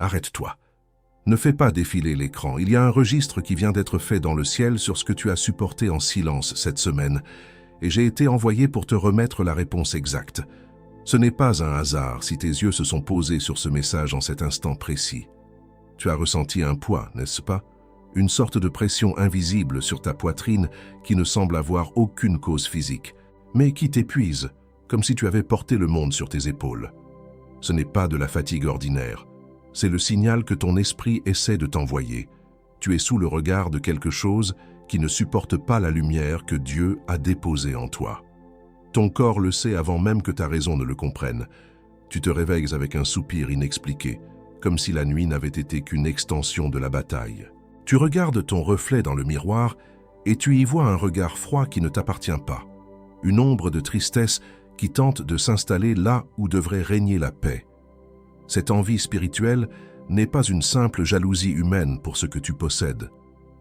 Arrête-toi. Ne fais pas défiler l'écran. Il y a un registre qui vient d'être fait dans le ciel sur ce que tu as supporté en silence cette semaine, et j'ai été envoyé pour te remettre la réponse exacte. Ce n'est pas un hasard si tes yeux se sont posés sur ce message en cet instant précis. Tu as ressenti un poids, n'est-ce pas? Une sorte de pression invisible sur ta poitrine qui ne semble avoir aucune cause physique, mais qui t'épuise, comme si tu avais porté le monde sur tes épaules. Ce n'est pas de la fatigue ordinaire, c'est le signal que ton esprit essaie de t'envoyer. Tu es sous le regard de quelque chose qui ne supporte pas la lumière que Dieu a déposée en toi. Ton corps le sait avant même que ta raison ne le comprenne. Tu te réveilles avec un soupir inexpliqué, comme si la nuit n'avait été qu'une extension de la bataille. Tu regardes ton reflet dans le miroir et tu y vois un regard froid qui ne t'appartient pas, une ombre de tristesse qui tente de s'installer là où devrait régner la paix. Cette envie spirituelle n'est pas une simple jalousie humaine pour ce que tu possèdes.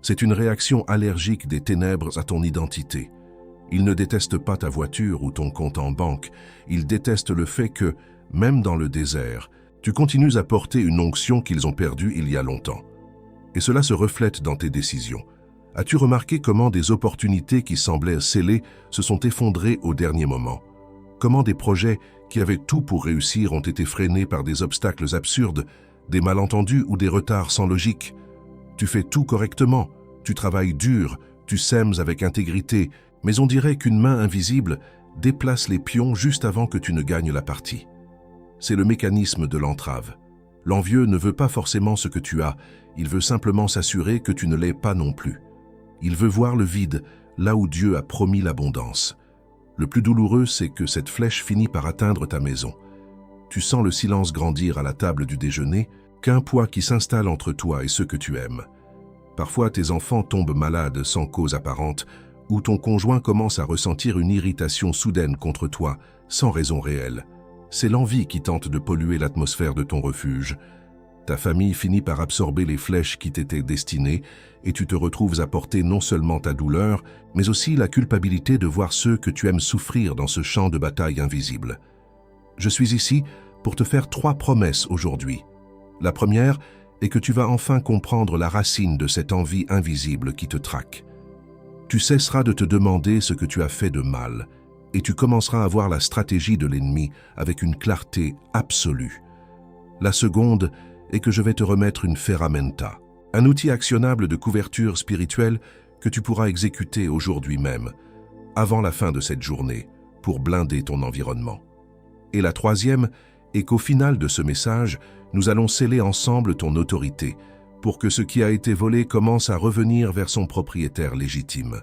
C'est une réaction allergique des ténèbres à ton identité. Ils ne détestent pas ta voiture ou ton compte en banque, ils détestent le fait que, même dans le désert, tu continues à porter une onction qu'ils ont perdue il y a longtemps. Et cela se reflète dans tes décisions. As-tu remarqué comment des opportunités qui semblaient scellées se sont effondrées au dernier moment? Comment des projets qui avaient tout pour réussir ont été freinés par des obstacles absurdes, des malentendus ou des retards sans logique? Tu fais tout correctement, tu travailles dur, tu sèmes avec intégrité, mais on dirait qu'une main invisible déplace les pions juste avant que tu ne gagnes la partie. C'est le mécanisme de l'entrave. L'envieux ne veut pas forcément ce que tu as, il veut simplement s'assurer que tu ne l'aies pas non plus. Il veut voir le vide, là où Dieu a promis l'abondance. Le plus douloureux, c'est que cette flèche finit par atteindre ta maison. Tu sens le silence grandir à la table du déjeuner, qu'un poids qui s'installe entre toi et ceux que tu aimes. Parfois, tes enfants tombent malades sans cause apparente, ou ton conjoint commence à ressentir une irritation soudaine contre toi, sans raison réelle. C'est l'envie qui tente de polluer l'atmosphère de ton refuge. Ta famille finit par absorber les flèches qui t'étaient destinées et tu te retrouves à porter non seulement ta douleur, mais aussi la culpabilité de voir ceux que tu aimes souffrir dans ce champ de bataille invisible. Je suis ici pour te faire 3 promesses aujourd'hui. La première est que tu vas enfin comprendre la racine de cette envie invisible qui te traque. Tu cesseras de te demander ce que tu as fait de mal et tu commenceras à voir la stratégie de l'ennemi avec une clarté absolue. La seconde est que je vais te remettre une ferramenta, un outil actionnable de couverture spirituelle que tu pourras exécuter aujourd'hui même, avant la fin de cette journée, pour blinder ton environnement. Et la troisième est qu'au final de ce message, nous allons sceller ensemble ton autorité, pour que ce qui a été volé commence à revenir vers son propriétaire légitime.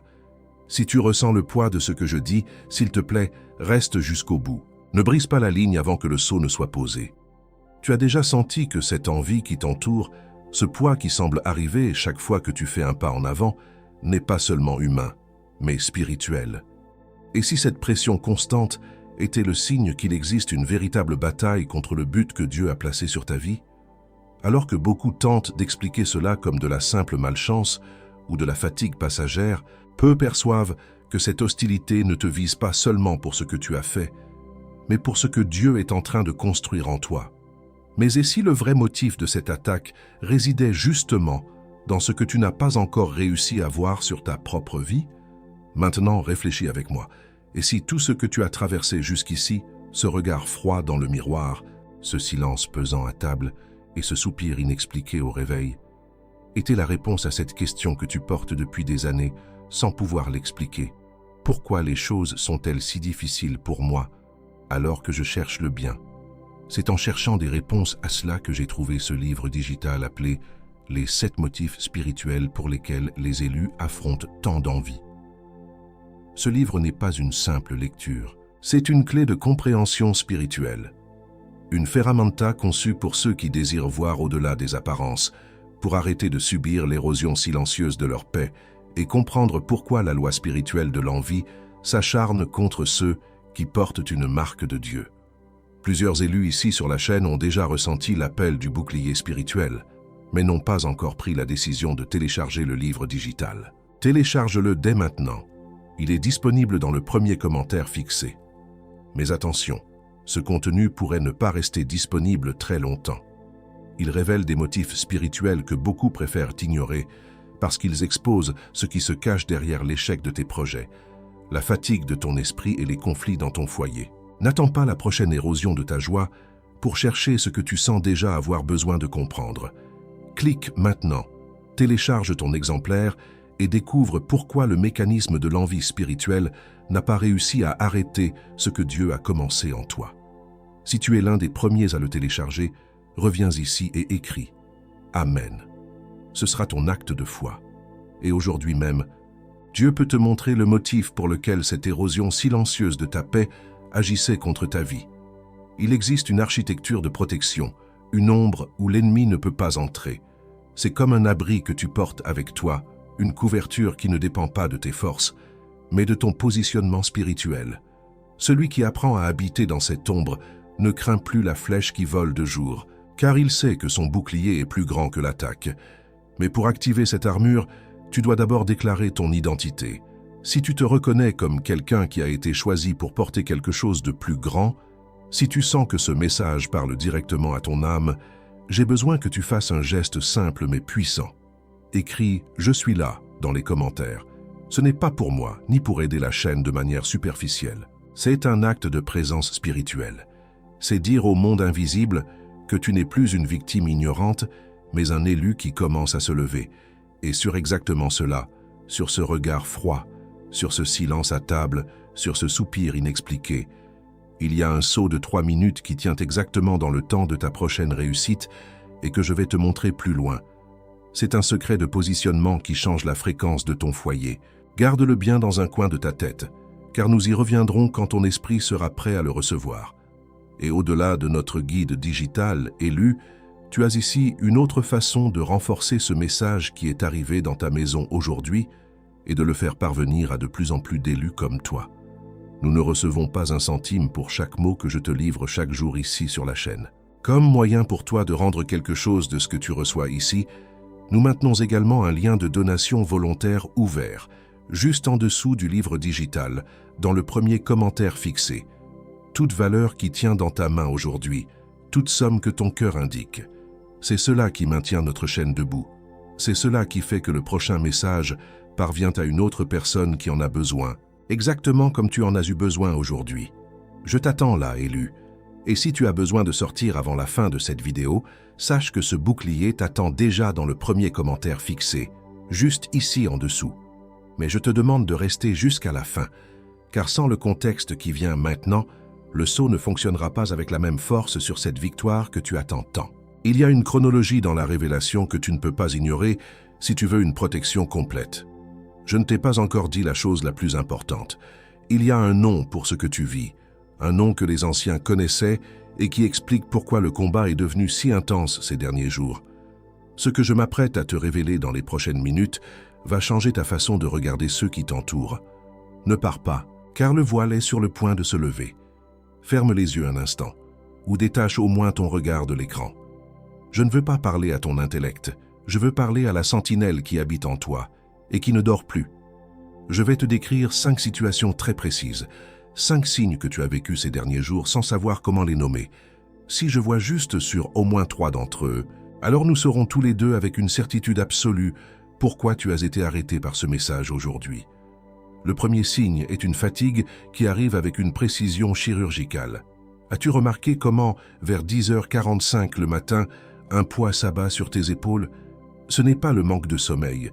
Si tu ressens le poids de ce que je dis, s'il te plaît, reste jusqu'au bout. Ne brise pas la ligne avant que le sceau ne soit posé. Tu as déjà senti que cette envie qui t'entoure, ce poids qui semble arriver chaque fois que tu fais un pas en avant, n'est pas seulement humain, mais spirituel. Et si cette pression constante était le signe qu'il existe une véritable bataille contre le but que Dieu a placé sur ta vie? Alors que beaucoup tentent d'expliquer cela comme de la simple malchance ou de la fatigue passagère, peu perçoivent que cette hostilité ne te vise pas seulement pour ce que tu as fait, mais pour ce que Dieu est en train de construire en toi. Mais et si le vrai motif de cette attaque résidait justement dans ce que tu n'as pas encore réussi à voir sur ta propre vie? Maintenant, réfléchis avec moi. Et si tout ce que tu as traversé jusqu'ici, ce regard froid dans le miroir, ce silence pesant à table et ce soupir inexpliqué au réveil, était la réponse à cette question que tu portes depuis des années sans pouvoir l'expliquer? Pourquoi les choses sont-elles si difficiles pour moi alors que je cherche le bien? C'est en cherchant des réponses à cela que j'ai trouvé ce livre digital appelé « Les 7 motifs spirituels pour lesquels les élus affrontent tant d'envie ». Ce livre n'est pas une simple lecture, c'est une clé de compréhension spirituelle. Une ferramenta conçue pour ceux qui désirent voir au-delà des apparences, pour arrêter de subir l'érosion silencieuse de leur paix et comprendre pourquoi la loi spirituelle de l'envie s'acharne contre ceux qui portent une marque de Dieu. Plusieurs élus ici sur la chaîne ont déjà ressenti l'appel du bouclier spirituel, mais n'ont pas encore pris la décision de télécharger le livre digital. Télécharge-le dès maintenant. Il est disponible dans le premier commentaire fixé. Mais attention, ce contenu pourrait ne pas rester disponible très longtemps. Ils révèlent des motifs spirituels que beaucoup préfèrent ignorer parce qu'ils exposent ce qui se cache derrière l'échec de tes projets, la fatigue de ton esprit et les conflits dans ton foyer. N'attends pas la prochaine érosion de ta joie pour chercher ce que tu sens déjà avoir besoin de comprendre. Clique maintenant, télécharge ton exemplaire et découvre pourquoi le mécanisme de l'envie spirituelle n'a pas réussi à arrêter ce que Dieu a commencé en toi. Si tu es l'un des premiers à le télécharger, reviens ici et écris « Amen ». Ce sera ton acte de foi. Et aujourd'hui même, Dieu peut te montrer le motif pour lequel cette érosion silencieuse de ta paix agissait contre ta vie. Il existe une architecture de protection, une ombre où l'ennemi ne peut pas entrer. C'est comme un abri que tu portes avec toi, une couverture qui ne dépend pas de tes forces, mais de ton positionnement spirituel. Celui qui apprend à habiter dans cette ombre ne craint plus la flèche qui vole de jour, car il sait que son bouclier est plus grand que l'attaque. Mais pour activer cette armure, tu dois d'abord déclarer ton identité. Si tu te reconnais comme quelqu'un qui a été choisi pour porter quelque chose de plus grand, si tu sens que ce message parle directement à ton âme, j'ai besoin que tu fasses un geste simple mais puissant. Écris « Je suis là » dans les commentaires. Ce n'est pas pour moi, ni pour aider la chaîne de manière superficielle. C'est un acte de présence spirituelle. C'est dire au monde invisible que tu n'es plus une victime ignorante, mais un élu qui commence à se lever. Et sur exactement cela, sur ce regard froid, sur ce silence à table, sur ce soupir inexpliqué, il y a un saut de 3 minutes qui tient exactement dans le temps de ta prochaine réussite et que je vais te montrer plus loin. C'est un secret de positionnement qui change la fréquence de ton foyer. Garde-le bien dans un coin de ta tête, car nous y reviendrons quand ton esprit sera prêt à le recevoir. Et au-delà de notre guide digital élu, tu as ici une autre façon de renforcer ce message qui est arrivé dans ta maison aujourd'hui et de le faire parvenir à de plus en plus d'élus comme toi. Nous ne recevons pas un centime pour chaque mot que je te livre chaque jour ici sur la chaîne. Comme moyen pour toi de rendre quelque chose de ce que tu reçois ici, nous maintenons également un lien de donation volontaire ouvert, juste en dessous du livre digital, dans le premier commentaire fixé. Toute valeur qui tient dans ta main aujourd'hui, toute somme que ton cœur indique. C'est cela qui maintient notre chaîne debout. C'est cela qui fait que le prochain message parvient à une autre personne qui en a besoin, exactement comme tu en as eu besoin aujourd'hui. Je t'attends là, élu. Et si tu as besoin de sortir avant la fin de cette vidéo, sache que ce bouclier t'attend déjà dans le premier commentaire fixé, juste ici en dessous. Mais je te demande de rester jusqu'à la fin, car sans le contexte qui vient maintenant, le saut ne fonctionnera pas avec la même force sur cette victoire que tu attends tant. Il y a une chronologie dans la révélation que tu ne peux pas ignorer si tu veux une protection complète. Je ne t'ai pas encore dit la chose la plus importante. Il y a un nom pour ce que tu vis, un nom que les anciens connaissaient et qui explique pourquoi le combat est devenu si intense ces derniers jours. Ce que je m'apprête à te révéler dans les prochaines minutes va changer ta façon de regarder ceux qui t'entourent. Ne pars pas, car le voile est sur le point de se lever. Ferme les yeux un instant, ou détache au moins ton regard de l'écran. Je ne veux pas parler à ton intellect, je veux parler à la sentinelle qui habite en toi et qui ne dort plus. Je vais te décrire 5 situations très précises, 5 signes que tu as vécus ces derniers jours sans savoir comment les nommer. Si je vois juste sur au moins 3 d'entre eux, alors nous saurons tous les deux avec une certitude absolue pourquoi tu as été arrêté par ce message aujourd'hui. Le premier signe est une fatigue qui arrive avec une précision chirurgicale. As-tu remarqué comment, vers 10h45 le matin, un poids s'abat sur tes épaules? Ce n'est pas le manque de sommeil.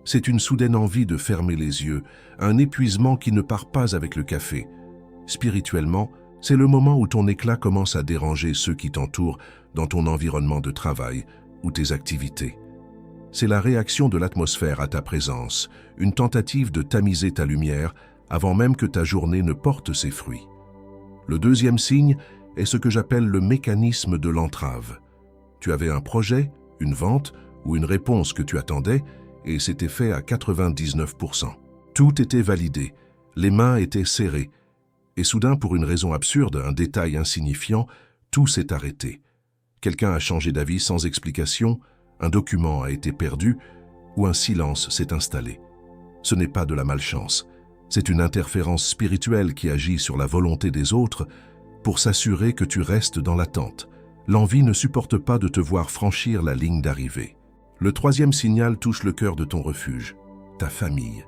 C'est une soudaine envie de fermer les yeux, un épuisement qui ne part pas avec le café. Spirituellement, c'est le moment où ton éclat commence à déranger ceux qui t'entourent dans ton environnement de travail ou tes activités. C'est la réaction de l'atmosphère à ta présence, une tentative de tamiser ta lumière avant même que ta journée ne porte ses fruits. Le deuxième signe est ce que j'appelle le mécanisme de l'entrave. Tu avais un projet, une vente ou une réponse que tu attendais et c'était fait à 99%. Tout était validé, les mains étaient serrées. Et soudain, pour une raison absurde, un détail insignifiant, tout s'est arrêté. Quelqu'un a changé d'avis sans explication, un document a été perdu ou un silence s'est installé. Ce n'est pas de la malchance, c'est une interférence spirituelle qui agit sur la volonté des autres pour s'assurer que tu restes dans l'attente, L'envie ne supporte pas de te voir franchir la ligne d'arrivée. Le troisième signal touche le cœur de ton refuge, ta famille.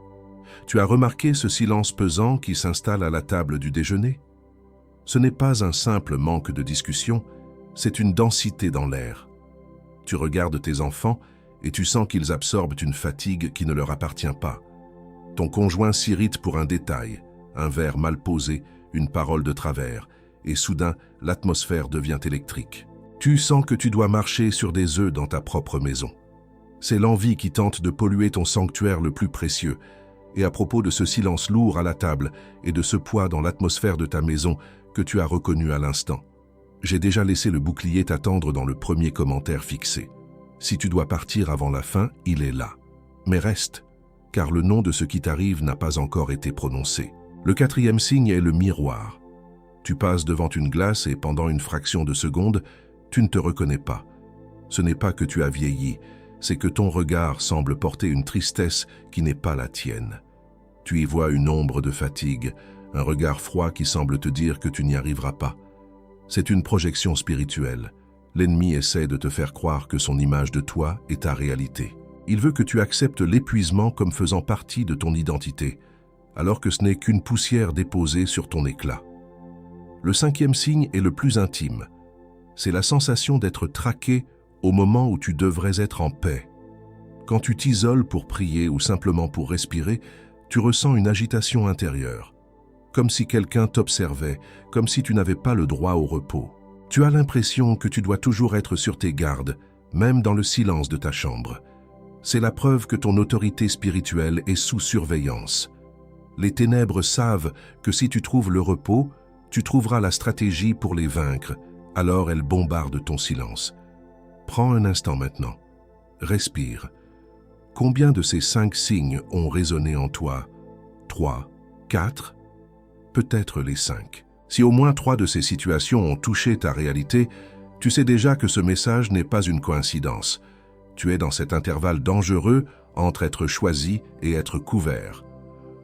Tu as remarqué ce silence pesant qui s'installe à la table du déjeuner? Ce n'est pas un simple manque de discussion, c'est une densité dans l'air. Tu regardes tes enfants et tu sens qu'ils absorbent une fatigue qui ne leur appartient pas. Ton conjoint s'irrite pour un détail, un verre mal posé, une parole de travers, et soudain, l'atmosphère devient électrique. Tu sens que tu dois marcher sur des œufs dans ta propre maison. C'est l'envie qui tente de polluer ton sanctuaire le plus précieux. Et à propos de ce silence lourd à la table et de ce poids dans l'atmosphère de ta maison que tu as reconnu à l'instant, j'ai déjà laissé le bouclier t'attendre dans le premier commentaire fixé. Si tu dois partir avant la fin, il est là. Mais reste, car le nom de ce qui t'arrive n'a pas encore été prononcé. Le quatrième signe est le miroir. Tu passes devant une glace et pendant une fraction de seconde, tu ne te reconnais pas. Ce n'est pas que tu as vieilli, c'est que ton regard semble porter une tristesse qui n'est pas la tienne. Tu y vois une ombre de fatigue, un regard froid qui semble te dire que tu n'y arriveras pas. C'est une projection spirituelle. L'ennemi essaie de te faire croire que son image de toi est ta réalité. Il veut que tu acceptes l'épuisement comme faisant partie de ton identité, alors que ce n'est qu'une poussière déposée sur ton éclat. Le cinquième signe est le plus intime. C'est la sensation d'être traqué au moment où tu devrais être en paix. Quand tu t'isoles pour prier ou simplement pour respirer, tu ressens une agitation intérieure, comme si quelqu'un t'observait, comme si tu n'avais pas le droit au repos. Tu as l'impression que tu dois toujours être sur tes gardes, même dans le silence de ta chambre. C'est la preuve que ton autorité spirituelle est sous surveillance. Les ténèbres savent que si tu trouves le repos, tu trouveras la stratégie pour les vaincre, alors elles bombardent ton silence. Prends un instant maintenant. Respire. Combien de ces 5 signes ont résonné en toi? 3, 4, peut-être les 5. Si au moins 3 de ces situations ont touché ta réalité, tu sais déjà que ce message n'est pas une coïncidence. Tu es dans cet intervalle dangereux entre être choisi et être couvert.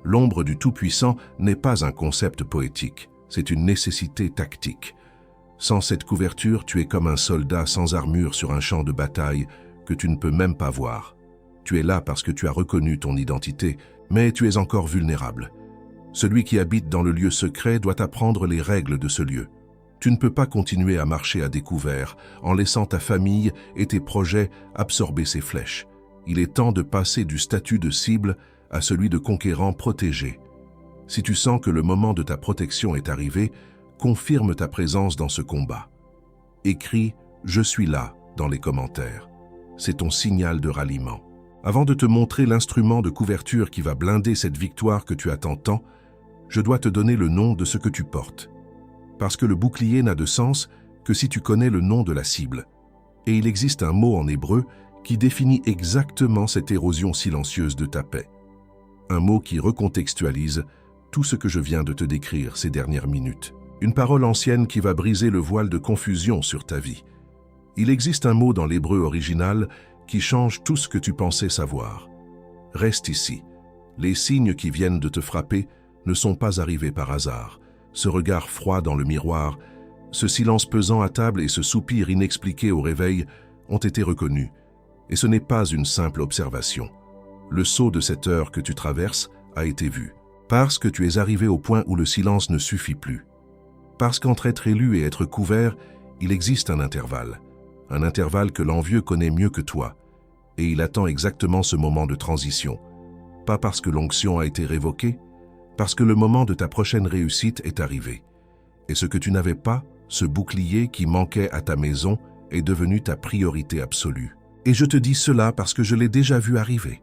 L'ombre du Tout-Puissant n'est pas un concept poétique, c'est une nécessité tactique. Sans cette couverture, tu es comme un soldat sans armure sur un champ de bataille que tu ne peux même pas voir. Tu es là parce que tu as reconnu ton identité, mais tu es encore vulnérable. Celui qui habite dans le lieu secret doit apprendre les règles de ce lieu. Tu ne peux pas continuer à marcher à découvert en laissant ta famille et tes projets absorber ces flèches. Il est temps de passer du statut de cible à celui de conquérant protégé. Si tu sens que le moment de ta protection est arrivé, confirme ta présence dans ce combat. Écris « Je suis là » dans les commentaires. C'est ton signal de ralliement. Avant de te montrer l'instrument de couverture qui va blinder cette victoire que tu attends tant, je dois te donner le nom de ce que tu portes. Parce que le bouclier n'a de sens que si tu connais le nom de la cible. Et il existe un mot en hébreu qui définit exactement cette érosion silencieuse de ta paix. Un mot qui recontextualise tout ce que je viens de te décrire ces dernières minutes. Une parole ancienne qui va briser le voile de confusion sur ta vie. Il existe un mot dans l'hébreu original qui change tout ce que tu pensais savoir. Reste ici. Les signes qui viennent de te frapper ne sont pas arrivés par hasard. Ce regard froid dans le miroir, ce silence pesant à table et ce soupir inexpliqué au réveil ont été reconnus. Et ce n'est pas une simple observation. Le sceau de cette heure que tu traverses a été vu. Parce que tu es arrivé au point où le silence ne suffit plus. Parce qu'entre être élu et être couvert, il existe un intervalle. Un intervalle que l'envieux connaît mieux que toi. Et il attend exactement ce moment de transition. Pas parce que l'onction a été révoquée, parce que le moment de ta prochaine réussite est arrivé. Et ce que tu n'avais pas, ce bouclier qui manquait à ta maison, est devenu ta priorité absolue. Et je te dis cela parce que je l'ai déjà vu arriver.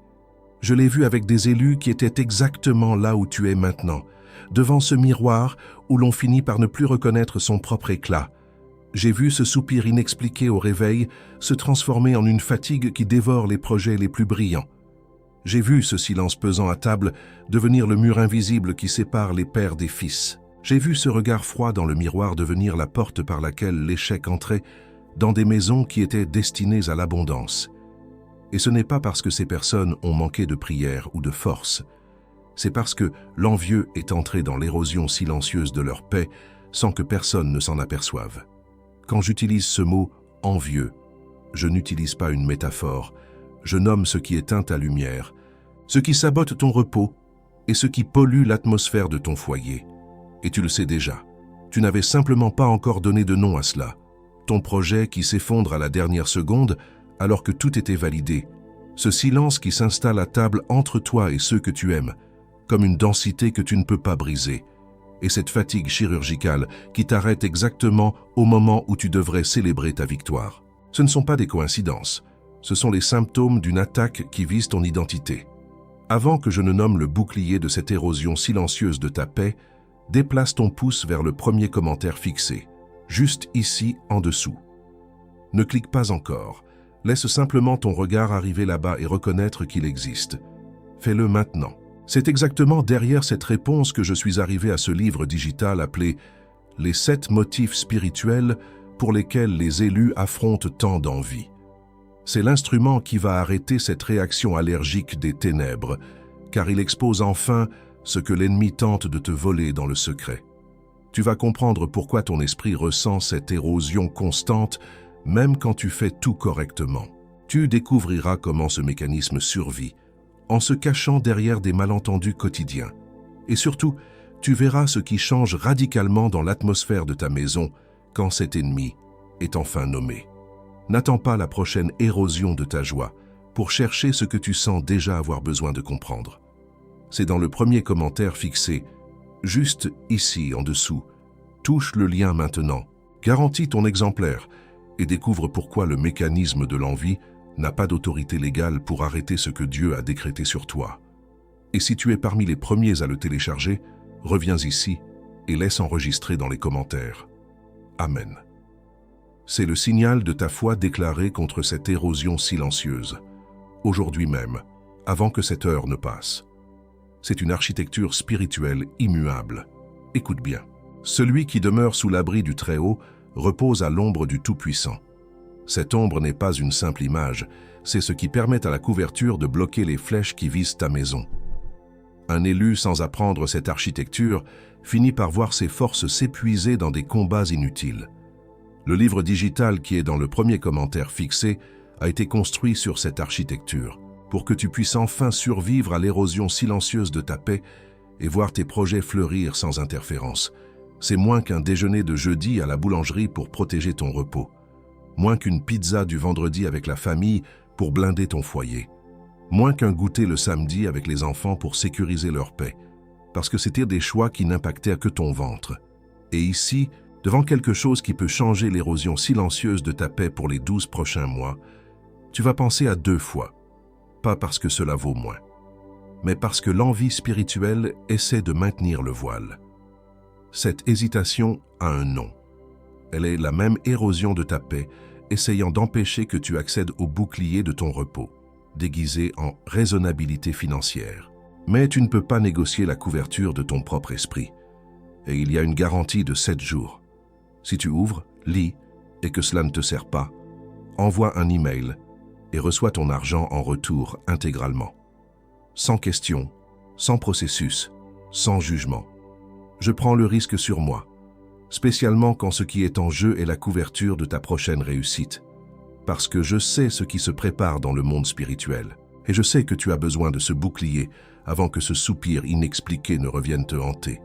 Je l'ai vu avec des élus qui étaient exactement là où tu es maintenant, devant ce miroir où l'on finit par ne plus reconnaître son propre éclat. J'ai vu ce soupir inexpliqué au réveil se transformer en une fatigue qui dévore les projets les plus brillants. J'ai vu ce silence pesant à table devenir le mur invisible qui sépare les pères des fils. J'ai vu ce regard froid dans le miroir devenir la porte par laquelle l'échec entrait dans des maisons qui étaient destinées à l'abondance. Et ce n'est pas parce que ces personnes ont manqué de prière ou de force. C'est parce que l'envieux est entré dans l'érosion silencieuse de leur paix sans que personne ne s'en aperçoive. Quand j'utilise ce mot « envieux », je n'utilise pas une métaphore. Je nomme ce qui éteint ta lumière, ce qui sabote ton repos et ce qui pollue l'atmosphère de ton foyer. Et tu le sais déjà. Tu n'avais simplement pas encore donné de nom à cela. Ton projet qui s'effondre à la dernière seconde alors que tout était validé. Ce silence qui s'installe à table entre toi et ceux que tu aimes, comme une densité que tu ne peux pas briser. Et cette fatigue chirurgicale qui t'arrête exactement au moment où tu devrais célébrer ta victoire. Ce ne sont pas des coïncidences. Ce sont les symptômes d'une attaque qui vise ton identité. Avant que je ne nomme le bouclier de cette érosion silencieuse de ta paix, déplace ton pouce vers le premier commentaire fixé, juste ici en dessous. Ne clique pas encore. Laisse simplement ton regard arriver là-bas et reconnaître qu'il existe. Fais-le maintenant. C'est exactement derrière cette réponse que je suis arrivé à ce livre digital appelé « Les 7 motifs spirituels pour lesquels les élus affrontent tant d'envie ». C'est l'instrument qui va arrêter cette réaction allergique des ténèbres, car il expose enfin ce que l'ennemi tente de te voler dans le secret. Tu vas comprendre pourquoi ton esprit ressent cette érosion constante, même quand tu fais tout correctement. Tu découvriras comment ce mécanisme survit, en se cachant derrière des malentendus quotidiens. Et surtout, tu verras ce qui change radicalement dans l'atmosphère de ta maison quand cet ennemi est enfin nommé. N'attends pas la prochaine érosion de ta joie pour chercher ce que tu sens déjà avoir besoin de comprendre. C'est dans le premier commentaire fixé, juste ici en dessous. Touche le lien maintenant, garantis ton exemplaire et découvre pourquoi le mécanisme de l'envie n'a pas d'autorité légale pour arrêter ce que Dieu a décrété sur toi. Et si tu es parmi les premiers à le télécharger, reviens ici et laisse enregistrer dans les commentaires. Amen. C'est le signal de ta foi déclarée contre cette érosion silencieuse, aujourd'hui même, avant que cette heure ne passe. C'est une architecture spirituelle immuable. Écoute bien. Celui qui demeure sous l'abri du Très-Haut repose à l'ombre du Tout-Puissant. Cette ombre n'est pas une simple image, c'est ce qui permet à la couverture de bloquer les flèches qui visent ta maison. Un élu sans apprendre cette architecture finit par voir ses forces s'épuiser dans des combats inutiles. Le livre digital qui est dans le premier commentaire fixé a été construit sur cette architecture, pour que tu puisses enfin survivre à l'érosion silencieuse de ta paix et voir tes projets fleurir sans interférence. C'est moins qu'un déjeuner de jeudi à la boulangerie pour protéger ton repos. Moins qu'une pizza du vendredi avec la famille pour blinder ton foyer. Moins qu'un goûter le samedi avec les enfants pour sécuriser leur paix. Parce que c'était des choix qui n'impactaient que ton ventre. Et ici, devant quelque chose qui peut changer l'érosion silencieuse de ta paix pour les 12 prochains mois, tu vas penser à 2 fois. Pas parce que cela vaut moins, mais parce que l'envie spirituelle essaie de maintenir le voile. Cette hésitation a un nom. Elle est la même érosion de ta paix, essayant d'empêcher que tu accèdes au bouclier de ton repos, déguisé en raisonnabilité financière. Mais tu ne peux pas négocier la couverture de ton propre esprit. Et il y a une garantie de 7 jours. Si tu ouvres, lis, et que cela ne te sert pas, envoie un email et reçois ton argent en retour intégralement. Sans question, sans processus, sans jugement. Je prends le risque sur moi, spécialement quand ce qui est en jeu est la couverture de ta prochaine réussite, parce que je sais ce qui se prépare dans le monde spirituel, et je sais que tu as besoin de ce bouclier avant que ce soupir inexpliqué ne revienne te hanter.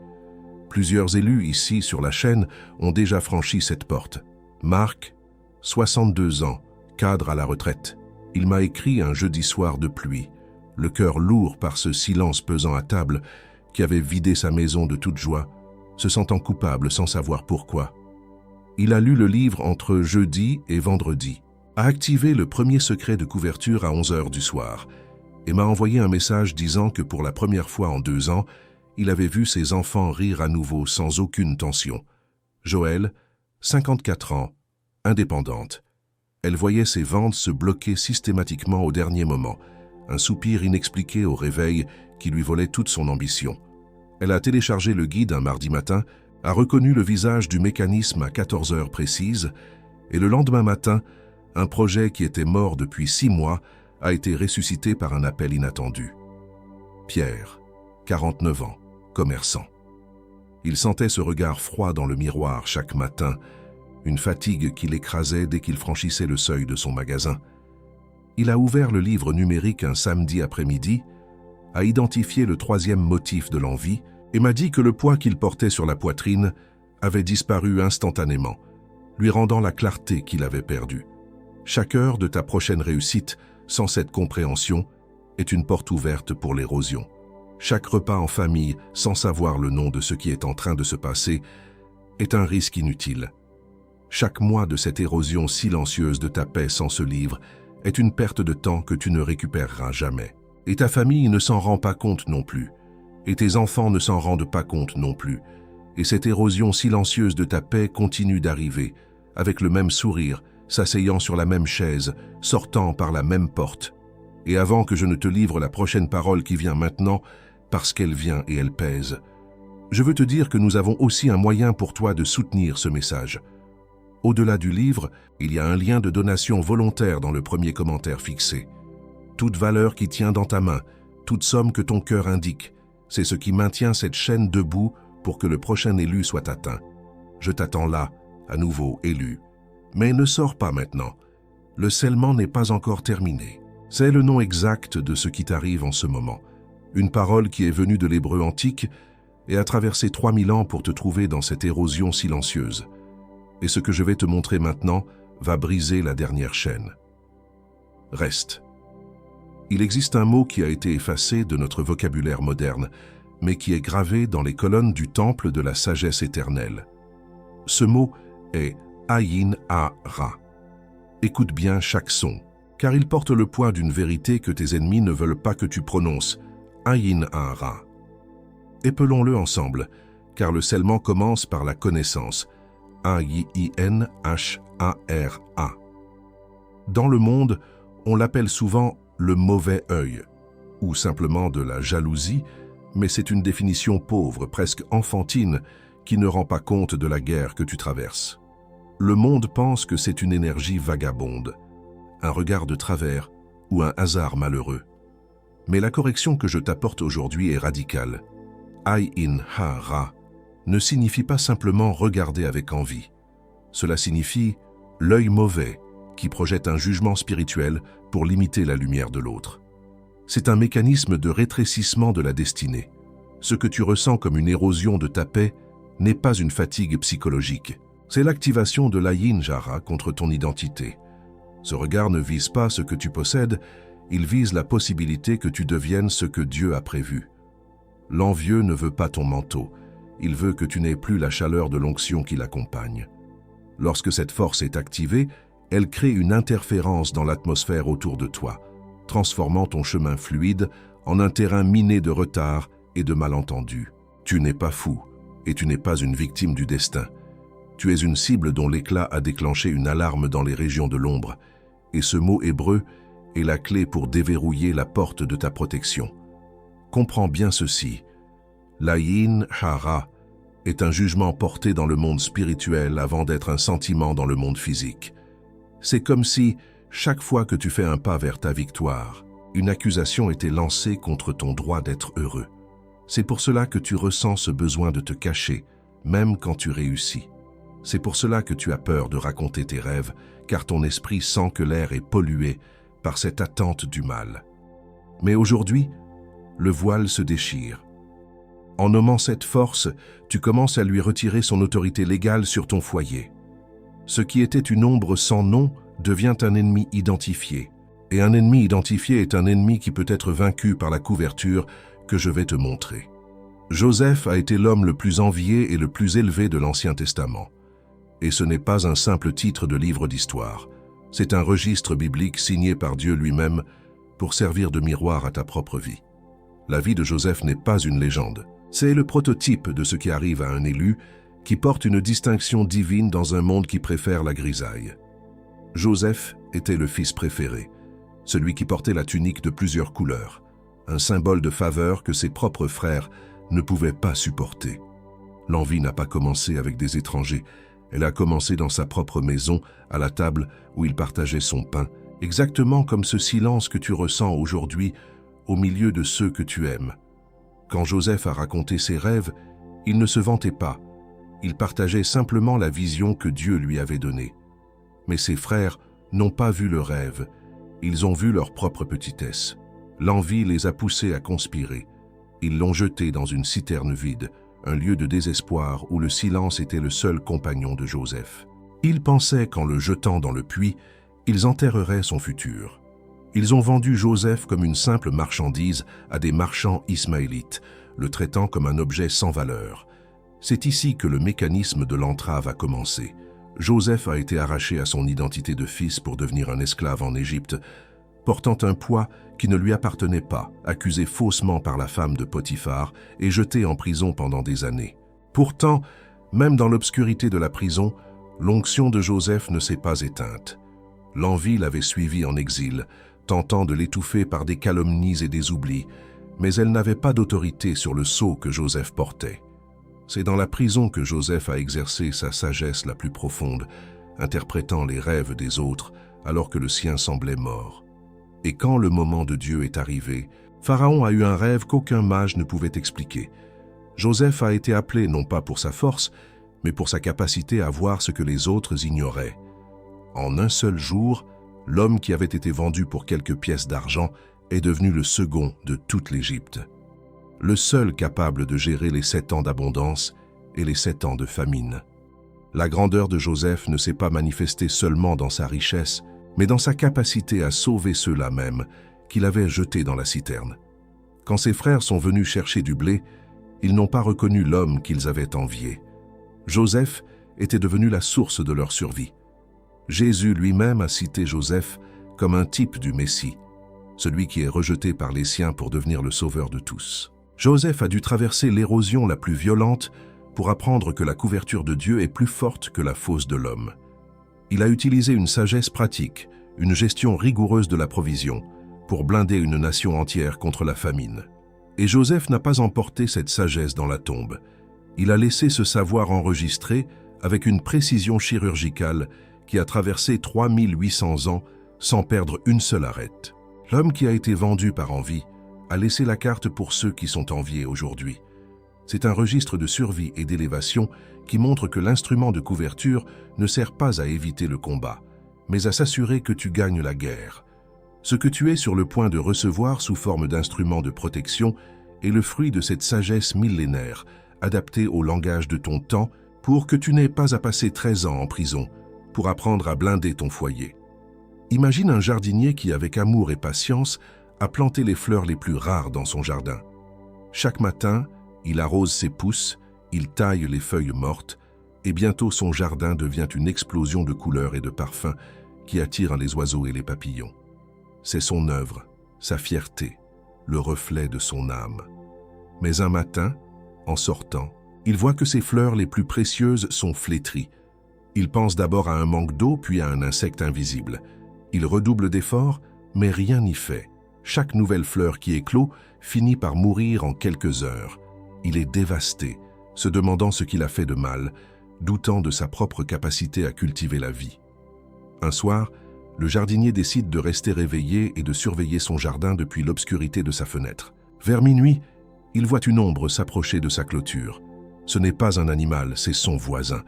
Plusieurs élus ici sur la chaîne ont déjà franchi cette porte. Marc, 62 ans, cadre à la retraite. Il m'a écrit un jeudi soir de pluie, le cœur lourd par ce silence pesant à table qui avait vidé sa maison de toute joie, se sentant coupable sans savoir pourquoi. Il a lu le livre entre jeudi et vendredi, a activé le premier secret de couverture à 11h du soir et m'a envoyé un message disant que pour la première fois en 2 ans, il avait vu ses enfants rire à nouveau sans aucune tension. Joël, 54 ans, indépendante. Elle voyait ses ventes se bloquer systématiquement au dernier moment, un soupir inexpliqué au réveil qui lui volait toute son ambition. Elle a téléchargé le guide un mardi matin, a reconnu le visage du mécanisme à 14h précises, et le lendemain matin, un projet qui était mort depuis 6 mois a été ressuscité par un appel inattendu. Pierre, 49 ans, commerçant. Il sentait ce regard froid dans le miroir chaque matin, une fatigue qui l'écrasait dès qu'il franchissait le seuil de son magasin. Il a ouvert le livre numérique un samedi après-midi, a identifié le troisième motif de l'envie et m'a dit que le poids qu'il portait sur la poitrine avait disparu instantanément, lui rendant la clarté qu'il avait perdue. Chaque heure de ta prochaine réussite, sans cette compréhension, est une porte ouverte pour l'érosion. Chaque repas en famille, sans savoir le nom de ce qui est en train de se passer, est un risque inutile. Chaque mois de cette érosion silencieuse de ta paix sans ce livre est une perte de temps que tu ne récupéreras jamais. Et ta famille ne s'en rend pas compte non plus. Et tes enfants ne s'en rendent pas compte non plus. Et cette érosion silencieuse de ta paix continue d'arriver, avec le même sourire, s'asseyant sur la même chaise, sortant par la même porte. Et avant que je ne te livre la prochaine parole qui vient maintenant, parce qu'elle vient et elle pèse, je veux te dire que nous avons aussi un moyen pour toi de soutenir ce message. Au-delà du livre, il y a un lien de donation volontaire dans le premier commentaire fixé. Toute valeur qui tient dans ta main, toute somme que ton cœur indique, c'est ce qui maintient cette chaîne debout pour que le prochain élu soit atteint. Je t'attends là, à nouveau élu. Mais ne sors pas maintenant. Le scellement n'est pas encore terminé. C'est le nom exact de ce qui t'arrive en ce moment. Une parole qui est venue de l'hébreu antique et a traversé 3000 ans pour te trouver dans cette érosion silencieuse. Et ce que je vais te montrer maintenant va briser la dernière chaîne. Reste. Il existe un mot qui a été effacé de notre vocabulaire moderne, mais qui est gravé dans les colonnes du temple de la sagesse éternelle. Ce mot est Ayin Ha-Ra. Écoute bien chaque son, car il porte le poids d'une vérité que tes ennemis ne veulent pas que tu prononces. Ayin Ha-Ra. Épelons-le ensemble, car le scellement commence par la connaissance. A-I-I-N-H-A-R-A. Dans le monde, on l'appelle souvent le mauvais œil, ou simplement de la jalousie, mais c'est une définition pauvre, presque enfantine, qui ne rend pas compte de la guerre que tu traverses. Le monde pense que c'est une énergie vagabonde, un regard de travers ou un hasard malheureux. Mais la correction que je t'apporte aujourd'hui est radicale. Ayin Ha-Ra ne signifie pas simplement regarder avec envie. Cela signifie l'œil mauvais qui projette un jugement spirituel pour limiter la lumière de l'autre. C'est un mécanisme de rétrécissement de la destinée. Ce que tu ressens comme une érosion de ta paix n'est pas une fatigue psychologique. C'est l'activation de l'Ayin Ha-Ra contre ton identité. Ce regard ne vise pas ce que tu possèdes, il vise la possibilité que tu deviennes ce que Dieu a prévu. L'envieux ne veut pas ton manteau, il veut que tu n'aies plus la chaleur de l'onction qui l'accompagne. Lorsque cette force est activée, elle crée une interférence dans l'atmosphère autour de toi, transformant ton chemin fluide en un terrain miné de retard et de malentendus. Tu n'es pas fou, et tu n'es pas une victime du destin. Tu es une cible dont l'éclat a déclenché une alarme dans les régions de l'ombre, et ce mot hébreu est la clé pour déverrouiller la porte de ta protection. Comprends bien ceci. L'Ayin Ha-Ra est un jugement porté dans le monde spirituel avant d'être un sentiment dans le monde physique. C'est comme si, chaque fois que tu fais un pas vers ta victoire, une accusation était lancée contre ton droit d'être heureux. C'est pour cela que tu ressens ce besoin de te cacher, même quand tu réussis. C'est pour cela que tu as peur de raconter tes rêves, car ton esprit sent que l'air est pollué par cette attente du mal. Mais aujourd'hui, le voile se déchire. En nommant cette force, tu commences à lui retirer son autorité légale sur ton foyer. Ce qui était une ombre sans nom devient un ennemi identifié. Et un ennemi identifié est un ennemi qui peut être vaincu par la couverture que je vais te montrer. Joseph a été l'homme le plus envié et le plus élevé de l'Ancien Testament. Et ce n'est pas un simple titre de livre d'histoire. C'est un registre biblique signé par Dieu lui-même pour servir de miroir à ta propre vie. La vie de Joseph n'est pas une légende. C'est le prototype de ce qui arrive à un élu qui porte une distinction divine dans un monde qui préfère la grisaille. Joseph était le fils préféré, celui qui portait la tunique de plusieurs couleurs, un symbole de faveur que ses propres frères ne pouvaient pas supporter. L'envie n'a pas commencé avec des étrangers, elle a commencé dans sa propre maison, à la table où il partageait son pain, exactement comme ce silence que tu ressens aujourd'hui au milieu de ceux que tu aimes. Quand Joseph a raconté ses rêves, il ne se vantait pas. Il partageait simplement la vision que Dieu lui avait donnée. Mais ses frères n'ont pas vu le rêve, ils ont vu leur propre petitesse. L'envie les a poussés à conspirer. Ils l'ont jeté dans une citerne vide, un lieu de désespoir où le silence était le seul compagnon de Joseph. Ils pensaient qu'en le jetant dans le puits, ils enterreraient son futur. Ils ont vendu Joseph comme une simple marchandise à des marchands ismaélites, le traitant comme un objet sans valeur. C'est ici que le mécanisme de l'entrave a commencé. Joseph a été arraché à son identité de fils pour devenir un esclave en Égypte, portant un poids qui ne lui appartenait pas, accusé faussement par la femme de Potiphar et jeté en prison pendant des années. Pourtant, même dans l'obscurité de la prison, l'onction de Joseph ne s'est pas éteinte. L'envie l'avait suivi en exil, tentant de l'étouffer par des calomnies et des oublis, mais elle n'avait pas d'autorité sur le sceau que Joseph portait. C'est dans la prison que Joseph a exercé sa sagesse la plus profonde, interprétant les rêves des autres alors que le sien semblait mort. Et quand le moment de Dieu est arrivé, Pharaon a eu un rêve qu'aucun mage ne pouvait expliquer. Joseph a été appelé non pas pour sa force, mais pour sa capacité à voir ce que les autres ignoraient. En un seul jour, l'homme qui avait été vendu pour quelques pièces d'argent est devenu le second de toute l'Égypte. Le seul capable de gérer les 7 ans d'abondance et les 7 ans de famine. La grandeur de Joseph ne s'est pas manifestée seulement dans sa richesse, mais dans sa capacité à sauver ceux-là même qu'il avait jetés dans la citerne. Quand ses frères sont venus chercher du blé, ils n'ont pas reconnu l'homme qu'ils avaient envié. Joseph était devenu la source de leur survie. Jésus lui-même a cité Joseph comme un type du Messie, celui qui est rejeté par les siens pour devenir le sauveur de tous. Joseph a dû traverser l'érosion la plus violente pour apprendre que la couverture de Dieu est plus forte que la fausse de l'homme. Il a utilisé une sagesse pratique, une gestion rigoureuse de la provision, pour blinder une nation entière contre la famine. Et Joseph n'a pas emporté cette sagesse dans la tombe. Il a laissé ce savoir enregistré avec une précision chirurgicale qui a traversé 3800 ans sans perdre une seule arête. L'homme qui a été vendu par envie a laissé la carte pour ceux qui sont enviés aujourd'hui. C'est un registre de survie et d'élévation qui montre que l'instrument de couverture ne sert pas à éviter le combat, mais à s'assurer que tu gagnes la guerre. Ce que tu es sur le point de recevoir sous forme d'instrument de protection est le fruit de cette sagesse millénaire, adaptée au langage de ton temps pour que tu n'aies pas à passer 13 ans en prison pour apprendre à blinder ton foyer. Imagine un jardinier qui, avec amour et patience, a planté les fleurs les plus rares dans son jardin. Chaque matin, il arrose ses pousses, il taille les feuilles mortes, et bientôt son jardin devient une explosion de couleurs et de parfums qui attire les oiseaux et les papillons. C'est son œuvre, sa fierté, le reflet de son âme. Mais un matin, en sortant, il voit que ses fleurs les plus précieuses sont flétries. Il pense d'abord à un manque d'eau, puis à un insecte invisible. Il redouble d'efforts, mais rien n'y fait. Chaque nouvelle fleur qui éclot finit par mourir en quelques heures. Il est dévasté, se demandant ce qu'il a fait de mal, doutant de sa propre capacité à cultiver la vie. Un soir, le jardinier décide de rester réveillé et de surveiller son jardin depuis l'obscurité de sa fenêtre. Vers minuit, il voit une ombre s'approcher de sa clôture. Ce n'est pas un animal, c'est son voisin.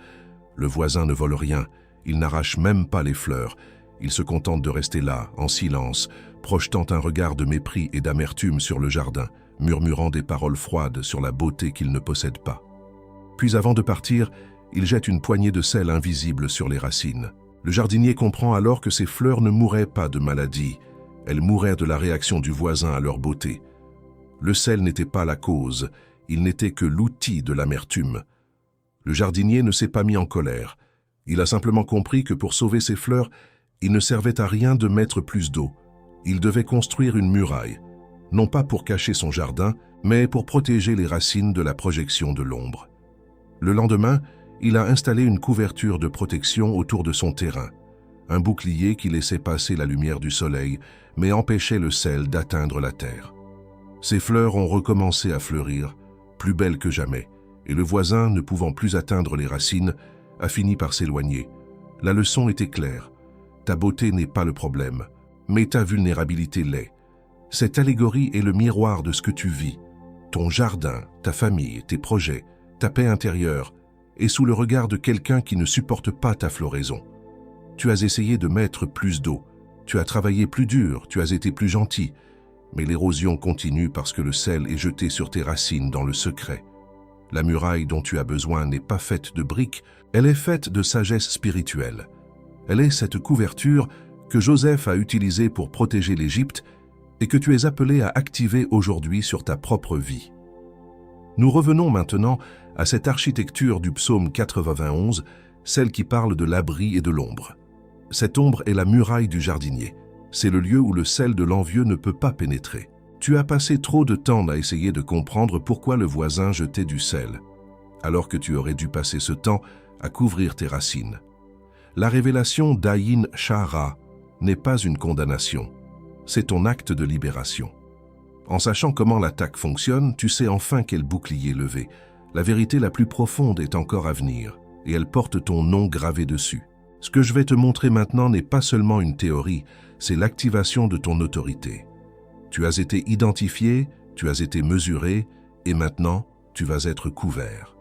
Le voisin ne vole rien, il n'arrache même pas les fleurs. Il se contente de rester là, en silence, projetant un regard de mépris et d'amertume sur le jardin, murmurant des paroles froides sur la beauté qu'il ne possède pas. Puis avant de partir, il jette une poignée de sel invisible sur les racines. Le jardinier comprend alors que ces fleurs ne mouraient pas de maladie, elles mouraient de la réaction du voisin à leur beauté. Le sel n'était pas la cause, il n'était que l'outil de l'amertume. Le jardinier ne s'est pas mis en colère. Il a simplement compris que pour sauver ses fleurs, il ne servait à rien de mettre plus d'eau. Il devait construire une muraille, non pas pour cacher son jardin, mais pour protéger les racines de la projection de l'ombre. Le lendemain, il a installé une couverture de protection autour de son terrain, un bouclier qui laissait passer la lumière du soleil, mais empêchait le sel d'atteindre la terre. Ses fleurs ont recommencé à fleurir, plus belles que jamais, et le voisin, ne pouvant plus atteindre les racines, a fini par s'éloigner. La leçon était claire. Ta beauté n'est pas le problème, mais ta vulnérabilité l'est. Cette allégorie est le miroir de ce que tu vis. Ton jardin, ta famille, tes projets, ta paix intérieure et sous le regard de quelqu'un qui ne supporte pas ta floraison. Tu as essayé de mettre plus d'eau, tu as travaillé plus dur, tu as été plus gentil, mais l'érosion continue parce que le sel est jeté sur tes racines dans le secret. La muraille dont tu as besoin n'est pas faite de briques, elle est faite de sagesse spirituelle. Elle est cette couverture que Joseph a utilisée pour protéger l'Égypte et que tu es appelé à activer aujourd'hui sur ta propre vie. Nous revenons maintenant à cette architecture du psaume 91, celle qui parle de l'abri et de l'ombre. Cette ombre est la muraille du jardinier. C'est le lieu où le sel de l'envieux ne peut pas pénétrer. Tu as passé trop de temps à essayer de comprendre pourquoi le voisin jetait du sel, alors que tu aurais dû passer ce temps à couvrir tes racines. La révélation d'Ayin Shahara n'est pas une condamnation, c'est ton acte de libération. En sachant comment l'attaque fonctionne, tu sais enfin quel bouclier lever. La vérité la plus profonde est encore à venir, et elle porte ton nom gravé dessus. Ce que je vais te montrer maintenant n'est pas seulement une théorie, c'est l'activation de ton autorité. Tu as été identifié, tu as été mesuré, et maintenant, tu vas être couvert.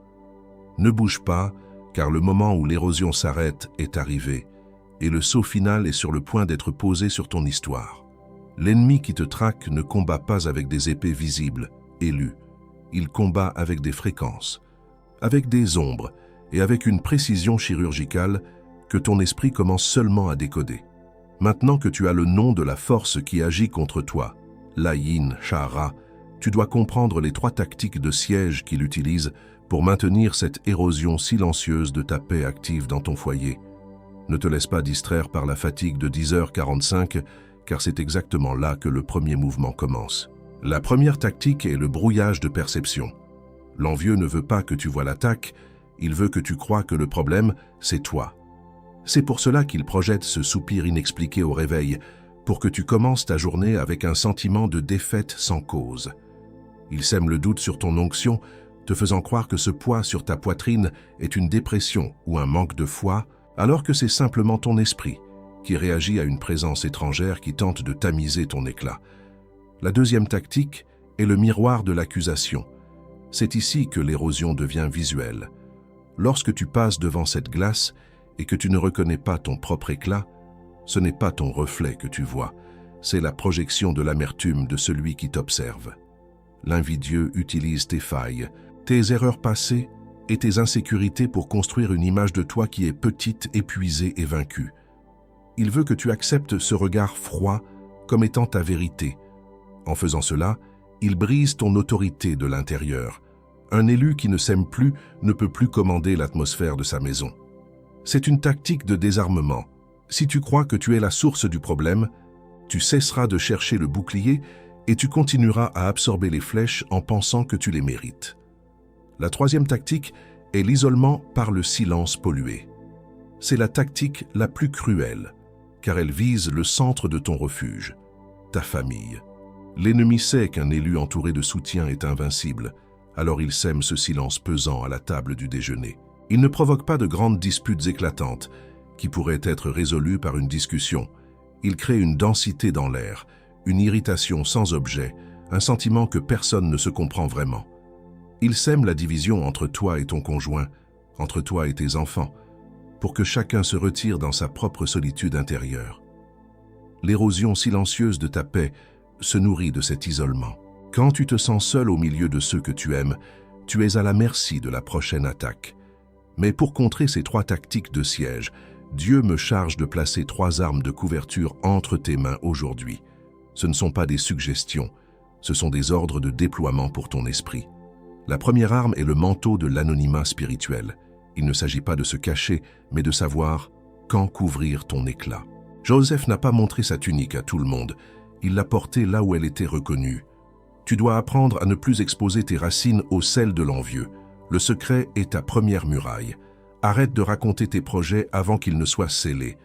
Ne bouge pas, car le moment où l'érosion s'arrête est arrivé, et le sceau final est sur le point d'être posé sur ton histoire. L'ennemi qui te traque ne combat pas avec des épées visibles, élues. Il combat avec des fréquences, avec des ombres, et avec une précision chirurgicale que ton esprit commence seulement à décoder. Maintenant que tu as le nom de la force qui agit contre toi, l'Ayin Shahara, tu dois comprendre les 3 tactiques de siège qu'il utilise pour maintenir cette érosion silencieuse de ta paix active dans ton foyer. Ne te laisse pas distraire par la fatigue de 10h45, car c'est exactement là que le premier mouvement commence. La première tactique est le brouillage de perception. L'envieux ne veut pas que tu vois l'attaque, il veut que tu crois que le problème, c'est toi. C'est pour cela qu'il projette ce soupir inexpliqué au réveil, pour que tu commences ta journée avec un sentiment de défaite sans cause. Il sème le doute sur ton onction, te faisant croire que ce poids sur ta poitrine est une dépression ou un manque de foi, alors que c'est simplement ton esprit qui réagit à une présence étrangère qui tente de tamiser ton éclat. La deuxième tactique est le miroir de l'accusation. C'est ici que l'érosion devient visuelle. Lorsque tu passes devant cette glace et que tu ne reconnais pas ton propre éclat, ce n'est pas ton reflet que tu vois, c'est la projection de l'amertume de celui qui t'observe. L'invidieux utilise tes failles, tes erreurs passées et tes insécurités pour construire une image de toi qui est petite, épuisée et vaincue. Il veut que tu acceptes ce regard froid comme étant ta vérité. En faisant cela, il brise ton autorité de l'intérieur. Un élu qui ne s'aime plus ne peut plus commander l'atmosphère de sa maison. C'est une tactique de désarmement. Si tu crois que tu es la source du problème, tu cesseras de chercher le bouclier et tu continueras à absorber les flèches en pensant que tu les mérites. La troisième tactique est l'isolement par le silence pollué. C'est la tactique la plus cruelle, car elle vise le centre de ton refuge, ta famille. L'ennemi sait qu'un élu entouré de soutien est invincible, alors il sème ce silence pesant à la table du déjeuner. Il ne provoque pas de grandes disputes éclatantes, qui pourraient être résolues par une discussion. Il crée une densité dans l'air, une irritation sans objet, un sentiment que personne ne se comprend vraiment. Il sème la division entre toi et ton conjoint, entre toi et tes enfants, pour que chacun se retire dans sa propre solitude intérieure. L'érosion silencieuse de ta paix se nourrit de cet isolement. Quand tu te sens seul au milieu de ceux que tu aimes, tu es à la merci de la prochaine attaque. Mais pour contrer ces 3 tactiques de siège, Dieu me charge de placer 3 armes de couverture entre tes mains aujourd'hui. Ce ne sont pas des suggestions, ce sont des ordres de déploiement pour ton esprit. La première arme est le manteau de l'anonymat spirituel. Il ne s'agit pas de se cacher, mais de savoir quand couvrir ton éclat. Joseph n'a pas montré sa tunique à tout le monde. Il l'a portée là où elle était reconnue. Tu dois apprendre à ne plus exposer tes racines au sel de l'envieux. Le secret est ta première muraille. Arrête de raconter tes projets avant qu'ils ne soient scellés.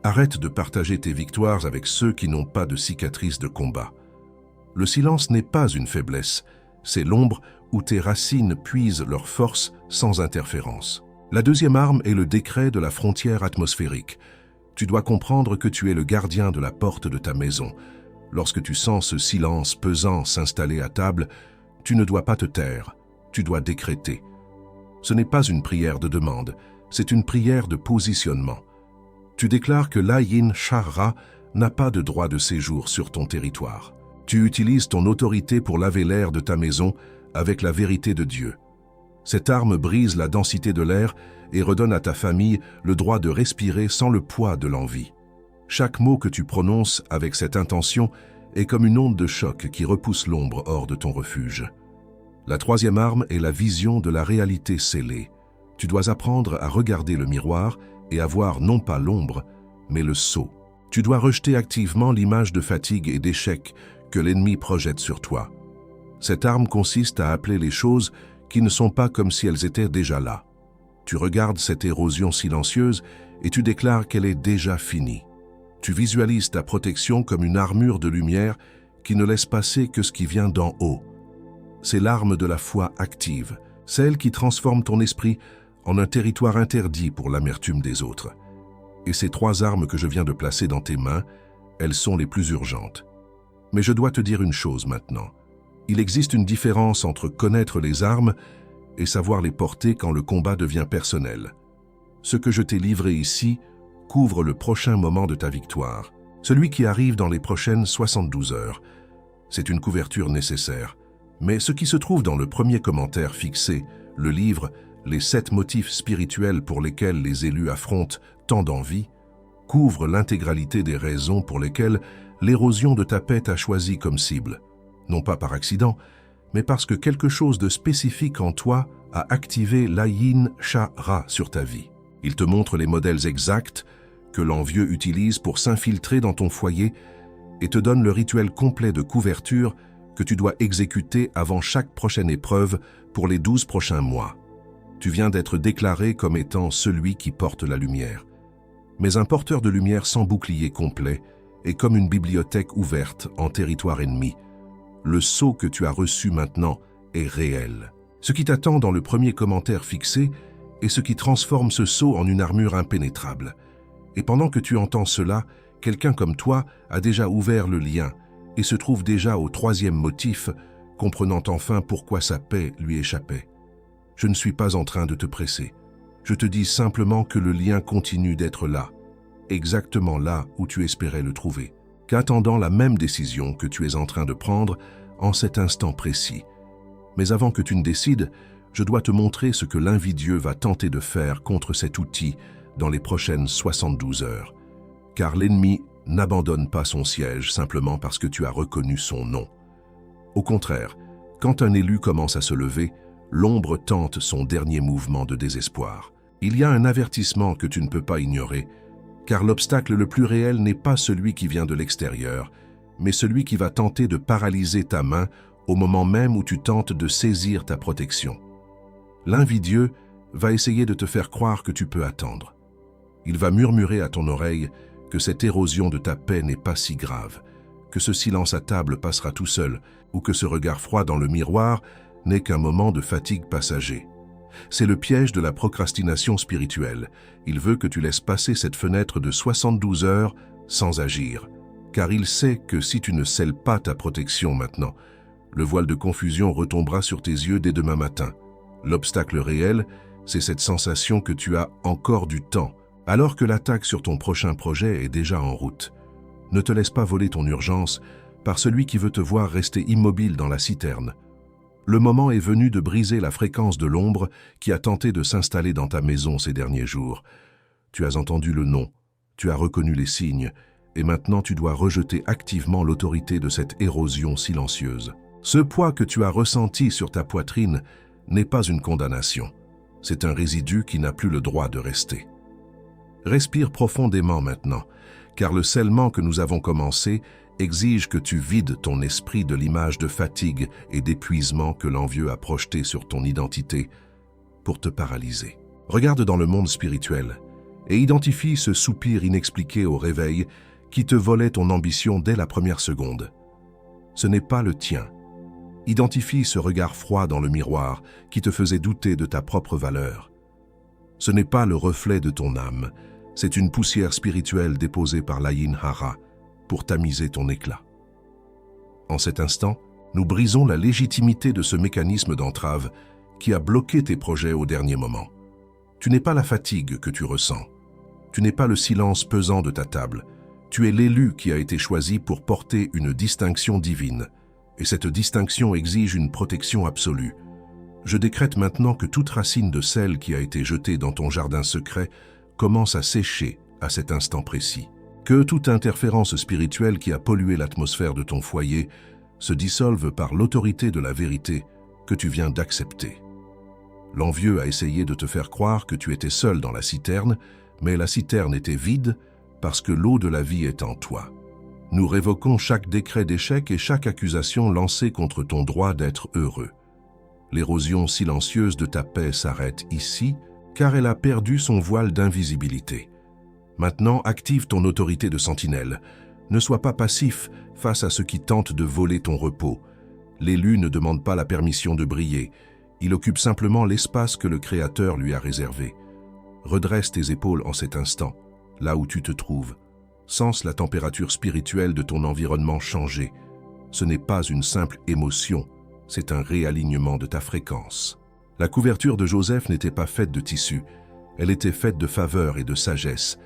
Arrête de partager tes victoires avec ceux qui n'ont pas de cicatrices de combat. Le silence n'est pas une faiblesse, c'est l'ombre où tes racines puisent leur force sans interférence. La deuxième arme est le décret de la frontière atmosphérique. Tu dois comprendre que tu es le gardien de la porte de ta maison. Lorsque tu sens ce silence pesant s'installer à table, tu ne dois pas te taire, tu dois décréter. Ce n'est pas une prière de demande, c'est une prière de positionnement. Tu déclares que l'Ayin Shah-Ra n'a pas de droit de séjour sur ton territoire. Tu utilises ton autorité pour laver l'air de ta maison avec la vérité de Dieu. Cette arme brise la densité de l'air et redonne à ta famille le droit de respirer sans le poids de l'envie. Chaque mot que tu prononces avec cette intention est comme une onde de choc qui repousse l'ombre hors de ton refuge. La troisième arme est la vision de la réalité scellée. Tu dois apprendre à regarder le miroir et à voir non pas l'ombre, mais le sceau. Tu dois rejeter activement l'image de fatigue et d'échec que l'ennemi projette sur toi. Cette arme consiste à appeler les choses qui ne sont pas comme si elles étaient déjà là. Tu regardes cette érosion silencieuse et tu déclares qu'elle est déjà finie. Tu visualises ta protection comme une armure de lumière qui ne laisse passer que ce qui vient d'en haut. C'est l'arme de la foi active, celle qui transforme ton esprit en un territoire interdit pour l'amertume des autres. Et ces trois armes que je viens de placer dans tes mains, elles sont les plus urgentes. Mais je dois te dire une chose maintenant. Il existe une différence entre connaître les armes et savoir les porter quand le combat devient personnel. Ce que je t'ai livré ici couvre le prochain moment de ta victoire, celui qui arrive dans les prochaines 72 heures. C'est une couverture nécessaire. Mais ce qui se trouve dans le premier commentaire fixé, le livre « Les 7 motifs spirituels pour lesquels les élus affrontent tant d'envie » couvre l'intégralité des raisons pour lesquelles l'érosion de ta paix t'a choisi comme cible. Non pas par accident, mais parce que quelque chose de spécifique en toi a activé l'Ayin Shah-Ra sur ta vie. Il te montre les modèles exacts que l'envieux utilise pour s'infiltrer dans ton foyer et te donne le rituel complet de couverture que tu dois exécuter avant chaque prochaine épreuve pour les 12 prochains mois. Tu viens d'être déclaré comme étant celui qui porte la lumière. Mais un porteur de lumière sans bouclier complet est comme une bibliothèque ouverte en territoire ennemi. Le sceau que tu as reçu maintenant est réel. Ce qui t'attend dans le premier commentaire fixé est ce qui transforme ce sceau en une armure impénétrable. Et pendant que tu entends cela, quelqu'un comme toi a déjà ouvert le lien et se trouve déjà au troisième motif, comprenant enfin pourquoi sa paix lui échappait. Je ne suis pas en train de te presser. Je te dis simplement que le lien continue d'être là, exactement là où tu espérais le trouver, qu'attendant la même décision que tu es en train de prendre en cet instant précis. Mais avant que tu ne décides, je dois te montrer ce que l'invidieux va tenter de faire contre cet outil dans les prochaines 72 heures. Car l'ennemi n'abandonne pas son siège simplement parce que tu as reconnu son nom. Au contraire, quand un élu commence à se lever, l'ombre tente son dernier mouvement de désespoir. Il y a un avertissement que tu ne peux pas ignorer, car l'obstacle le plus réel n'est pas celui qui vient de l'extérieur, mais celui qui va tenter de paralyser ta main au moment même où tu tentes de saisir ta protection. L'invidieux va essayer de te faire croire que tu peux attendre. Il va murmurer à ton oreille que cette érosion de ta paix n'est pas si grave, que ce silence à table passera tout seul, ou que ce regard froid dans le miroir n'est qu'un moment de fatigue passager. C'est le piège de la procrastination spirituelle. Il veut que tu laisses passer cette fenêtre de 72 heures sans agir, car il sait que si tu ne scelles pas ta protection maintenant, le voile de confusion retombera sur tes yeux dès demain matin. L'obstacle réel, c'est cette sensation que tu as encore du temps, alors que l'attaque sur ton prochain projet est déjà en route. Ne te laisse pas voler ton urgence par celui qui veut te voir rester immobile dans la citerne. Le moment est venu de briser la fréquence de l'ombre qui a tenté de s'installer dans ta maison ces derniers jours. Tu as entendu le nom, tu as reconnu les signes, et maintenant tu dois rejeter activement l'autorité de cette érosion silencieuse. Ce poids que tu as ressenti sur ta poitrine n'est pas une condamnation. C'est un résidu qui n'a plus le droit de rester. Respire profondément maintenant, car le scellement que nous avons commencé exige que tu vides ton esprit de l'image de fatigue et d'épuisement que l'envieux a projeté sur ton identité pour te paralyser. Regarde dans le monde spirituel et identifie ce soupir inexpliqué au réveil qui te volait ton ambition dès la première seconde. Ce n'est pas le tien. Identifie ce regard froid dans le miroir qui te faisait douter de ta propre valeur. Ce n'est pas le reflet de ton âme, c'est une poussière spirituelle déposée par l'Ayin Shah-Ra pour tamiser ton éclat. En cet instant, nous brisons la légitimité de ce mécanisme d'entrave qui a bloqué tes projets au dernier moment. Tu n'es pas la fatigue que tu ressens. Tu n'es pas le silence pesant de ta table. Tu es l'élu qui a été choisi pour porter une distinction divine. Et cette distinction exige une protection absolue. Je décrète maintenant que toute racine de sel qui a été jetée dans ton jardin secret commence à sécher à cet instant précis. Que toute interférence spirituelle qui a pollué l'atmosphère de ton foyer se dissolve par l'autorité de la vérité que tu viens d'accepter. L'envieux a essayé de te faire croire que tu étais seul dans la citerne, mais la citerne était vide parce que l'eau de la vie est en toi. Nous révoquons chaque décret d'échec et chaque accusation lancée contre ton droit d'être heureux. L'érosion silencieuse de ta paix s'arrête ici, car elle a perdu son voile d'invisibilité. Maintenant, active ton autorité de sentinelle. Ne sois pas passif face à ceux qui tentent de voler ton repos. L'élu ne demande pas la permission de briller. Il occupe simplement l'espace que le Créateur lui a réservé. Redresse tes épaules en cet instant, là où tu te trouves. Sens la température spirituelle de ton environnement changer. Ce n'est pas une simple émotion, c'est un réalignement de ta fréquence. La couverture de Joseph n'était pas faite de tissu, elle était faite de faveur et de sagesse.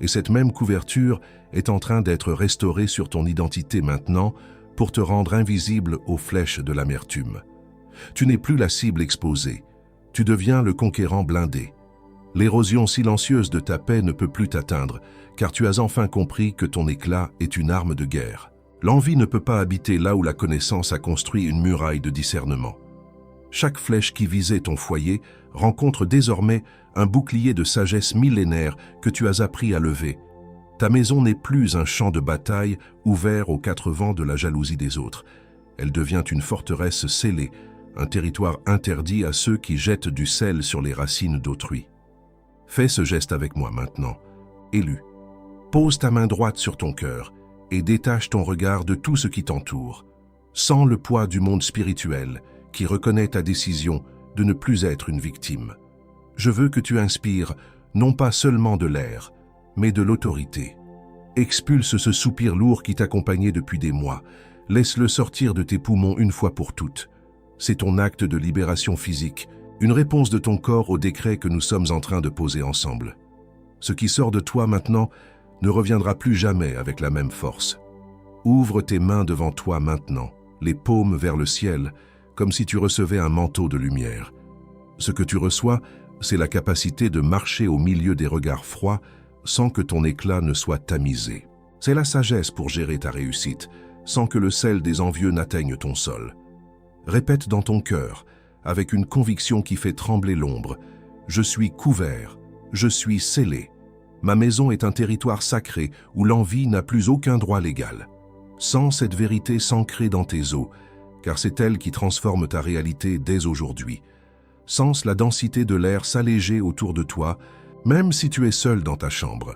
Et cette même couverture est en train d'être restaurée sur ton identité maintenant pour te rendre invisible aux flèches de l'amertume. Tu n'es plus la cible exposée, tu deviens le conquérant blindé. L'érosion silencieuse de ta paix ne peut plus t'atteindre, car tu as enfin compris que ton éclat est une arme de guerre. L'envie ne peut pas habiter là où la connaissance a construit une muraille de discernement. Chaque flèche qui visait ton foyer rencontre désormais un bouclier de sagesse millénaire que tu as appris à lever. Ta maison n'est plus un champ de bataille ouvert aux quatre vents de la jalousie des autres. Elle devient une forteresse scellée, un territoire interdit à ceux qui jettent du sel sur les racines d'autrui. Fais ce geste avec moi maintenant, élu. Pose ta main droite sur ton cœur et détache ton regard de tout ce qui t'entoure. Sens le poids du monde spirituel qui reconnaît ta décision de ne plus être une victime. Je veux que tu inspires non pas seulement de l'air, mais de l'autorité. Expulse ce soupir lourd qui t'accompagnait depuis des mois. Laisse-le sortir de tes poumons une fois pour toutes. C'est ton acte de libération physique, une réponse de ton corps au décret que nous sommes en train de poser ensemble. Ce qui sort de toi maintenant ne reviendra plus jamais avec la même force. Ouvre tes mains devant toi maintenant, les paumes vers le ciel, comme si tu recevais un manteau de lumière. Ce que tu reçois, c'est la capacité de marcher au milieu des regards froids sans que ton éclat ne soit tamisé. C'est la sagesse pour gérer ta réussite, sans que le sel des envieux n'atteigne ton sol. Répète dans ton cœur, avec une conviction qui fait trembler l'ombre, « Je suis couvert, je suis scellé. Ma maison est un territoire sacré où l'envie n'a plus aucun droit légal. » Sens cette vérité s'ancrer dans tes os, car c'est elle qui transforme ta réalité dès aujourd'hui. Sens la densité de l'air s'alléger autour de toi, même si tu es seul dans ta chambre.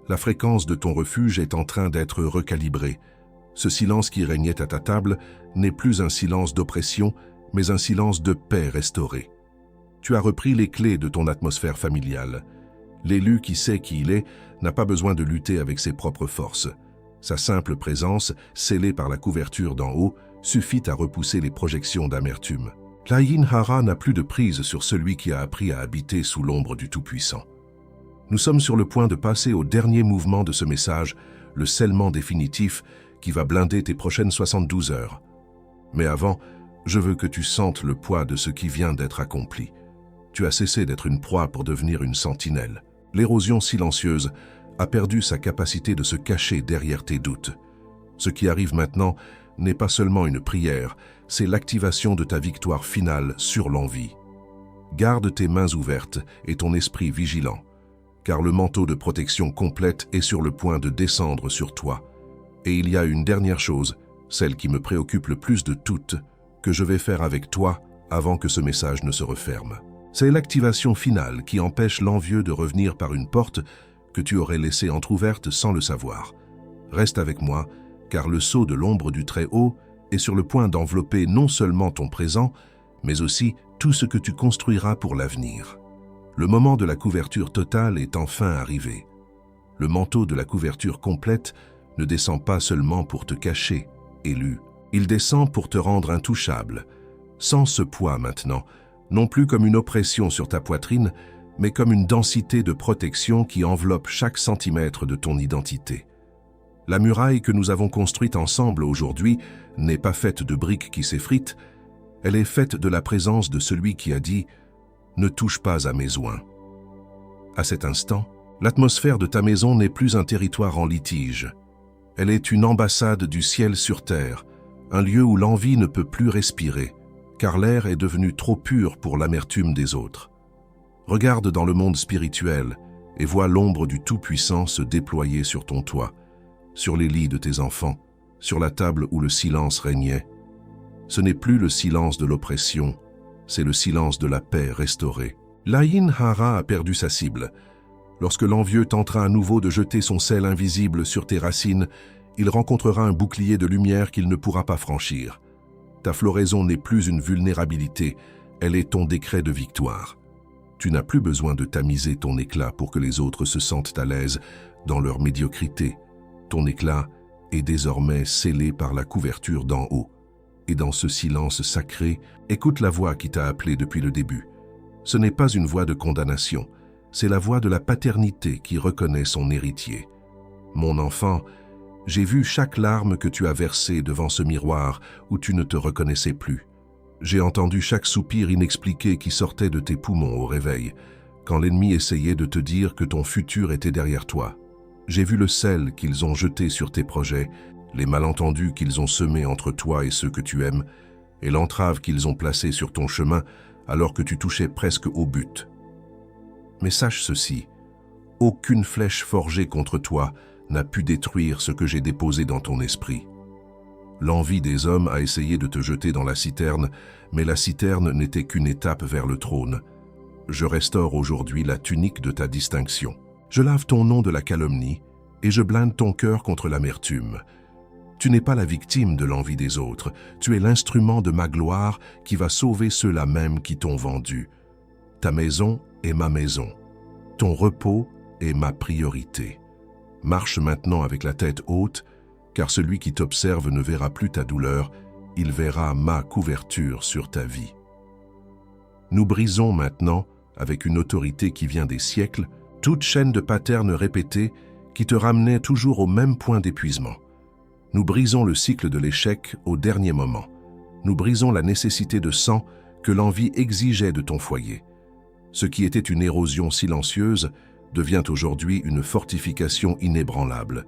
La fréquence de ton refuge est en train d'être recalibrée. Ce silence qui régnait à ta table n'est plus un silence d'oppression, mais un silence de paix restaurée. Tu as repris les clés de ton atmosphère familiale. L'élu qui sait qui il est n'a pas besoin de lutter avec ses propres forces. Sa simple présence, scellée par la couverture d'en haut, suffit à repousser les projections d'amertume. L'Ayin Hara n'a plus de prise sur celui qui a appris à habiter sous l'ombre du Tout-Puissant. Nous sommes sur le point de passer au dernier mouvement de ce message, le scellement définitif qui va blinder tes prochaines 72 heures. Mais avant, je veux que tu sentes le poids de ce qui vient d'être accompli. Tu as cessé d'être une proie pour devenir une sentinelle. L'érosion silencieuse a perdu sa capacité de se cacher derrière tes doutes. Ce qui arrive maintenant n'est pas seulement une prière, c'est l'activation de ta victoire finale sur l'envie. Garde tes mains ouvertes et ton esprit vigilant, car le manteau de protection complète est sur le point de descendre sur toi. Et il y a une dernière chose, celle qui me préoccupe le plus de toutes, que je vais faire avec toi avant que ce message ne se referme. C'est l'activation finale qui empêche l'envieux de revenir par une porte que tu aurais laissée entr'ouverte sans le savoir. Reste avec moi, car le sceau de l'ombre du Très-Haut est sur le point d'envelopper non seulement ton présent, mais aussi tout ce que tu construiras pour l'avenir. Le moment de la couverture totale est enfin arrivé. Le manteau de la couverture complète ne descend pas seulement pour te cacher, élu. Il descend pour te rendre intouchable. Sans ce poids maintenant, non plus comme une oppression sur ta poitrine, mais comme une densité de protection qui enveloppe chaque centimètre de ton identité. La muraille que nous avons construite ensemble aujourd'hui n'est pas faite de briques qui s'effritent, elle est faite de la présence de celui qui a dit « Ne touche pas à mes oins ». À cet instant, l'atmosphère de ta maison n'est plus un territoire en litige. Elle est une ambassade du ciel sur terre, un lieu où l'envie ne peut plus respirer, car l'air est devenu trop pur pour l'amertume des autres. Regarde dans le monde spirituel et vois l'ombre du Tout-Puissant se déployer sur ton toit, sur les lits de tes enfants, sur la table où le silence régnait. Ce n'est plus le silence de l'oppression, c'est le silence de la paix restaurée. L'Aïn Hara a perdu sa cible. Lorsque l'envieux tentera à nouveau de jeter son sel invisible sur tes racines, il rencontrera un bouclier de lumière qu'il ne pourra pas franchir. Ta floraison n'est plus une vulnérabilité, elle est ton décret de victoire. Tu n'as plus besoin de tamiser ton éclat pour que les autres se sentent à l'aise dans leur médiocrité. Ton éclat est désormais scellé par la couverture d'en haut. Et dans ce silence sacré, écoute la voix qui t'a appelé depuis le début. Ce n'est pas une voix de condamnation, c'est la voix de la paternité qui reconnaît son héritier. Mon enfant, j'ai vu chaque larme que tu as versée devant ce miroir où tu ne te reconnaissais plus. J'ai entendu chaque soupir inexpliqué qui sortait de tes poumons au réveil, quand l'ennemi essayait de te dire que ton futur était derrière toi. J'ai vu le sel qu'ils ont jeté sur tes projets, les malentendus qu'ils ont semés entre toi et ceux que tu aimes, et l'entrave qu'ils ont placée sur ton chemin alors que tu touchais presque au but. Mais sache ceci, aucune flèche forgée contre toi n'a pu détruire ce que j'ai déposé dans ton esprit. L'envie des hommes a essayé de te jeter dans la citerne, mais la citerne n'était qu'une étape vers le trône. Je restaure aujourd'hui la tunique de ta distinction. Je lave ton nom de la calomnie et je blinde ton cœur contre l'amertume. Tu n'es pas la victime de l'envie des autres, tu es l'instrument de ma gloire qui va sauver ceux-là même qui t'ont vendu. Ta maison est ma maison, ton repos est ma priorité. Marche maintenant avec la tête haute, car celui qui t'observe ne verra plus ta douleur, il verra ma couverture sur ta vie. Nous brisons maintenant, avec une autorité qui vient des siècles, toute chaîne de patterns répétés qui te ramenait toujours au même point d'épuisement. Nous brisons le cycle de l'échec au dernier moment. Nous brisons la nécessité de sang que l'envie exigeait de ton foyer. Ce qui était une érosion silencieuse devient aujourd'hui une fortification inébranlable.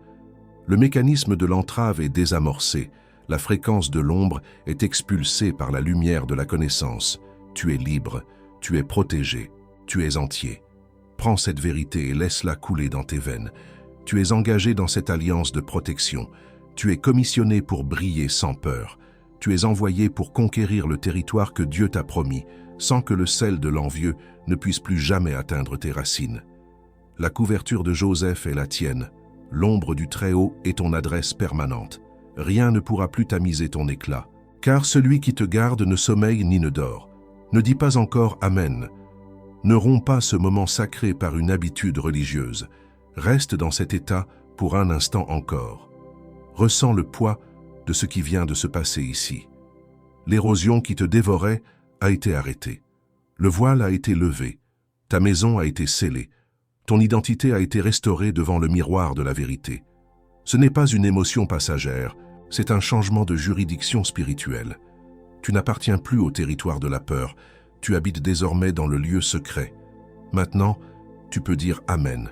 Le mécanisme de l'entrave est désamorcé, la fréquence de l'ombre est expulsée par la lumière de la connaissance. Tu es libre, tu es protégé, tu es entier. Prends cette vérité et laisse-la couler dans tes veines. Tu es engagé dans cette alliance de protection. Tu es commissionné pour briller sans peur. Tu es envoyé pour conquérir le territoire que Dieu t'a promis, sans que le sel de l'envieux ne puisse plus jamais atteindre tes racines. La couverture de Joseph est la tienne. L'ombre du Très-Haut est ton adresse permanente. Rien ne pourra plus tamiser ton éclat. Car celui qui te garde ne sommeille ni ne dort. Ne dis pas encore Amen. Ne romps pas ce moment sacré par une habitude religieuse. Reste dans cet état pour un instant encore. Ressens le poids de ce qui vient de se passer ici. L'érosion qui te dévorait a été arrêtée. Le voile a été levé. Ta maison a été scellée. Ton identité a été restaurée devant le miroir de la vérité. Ce n'est pas une émotion passagère, c'est un changement de juridiction spirituelle. Tu n'appartiens plus au territoire de la peur, tu habites désormais dans le lieu secret. Maintenant, tu peux dire Amen.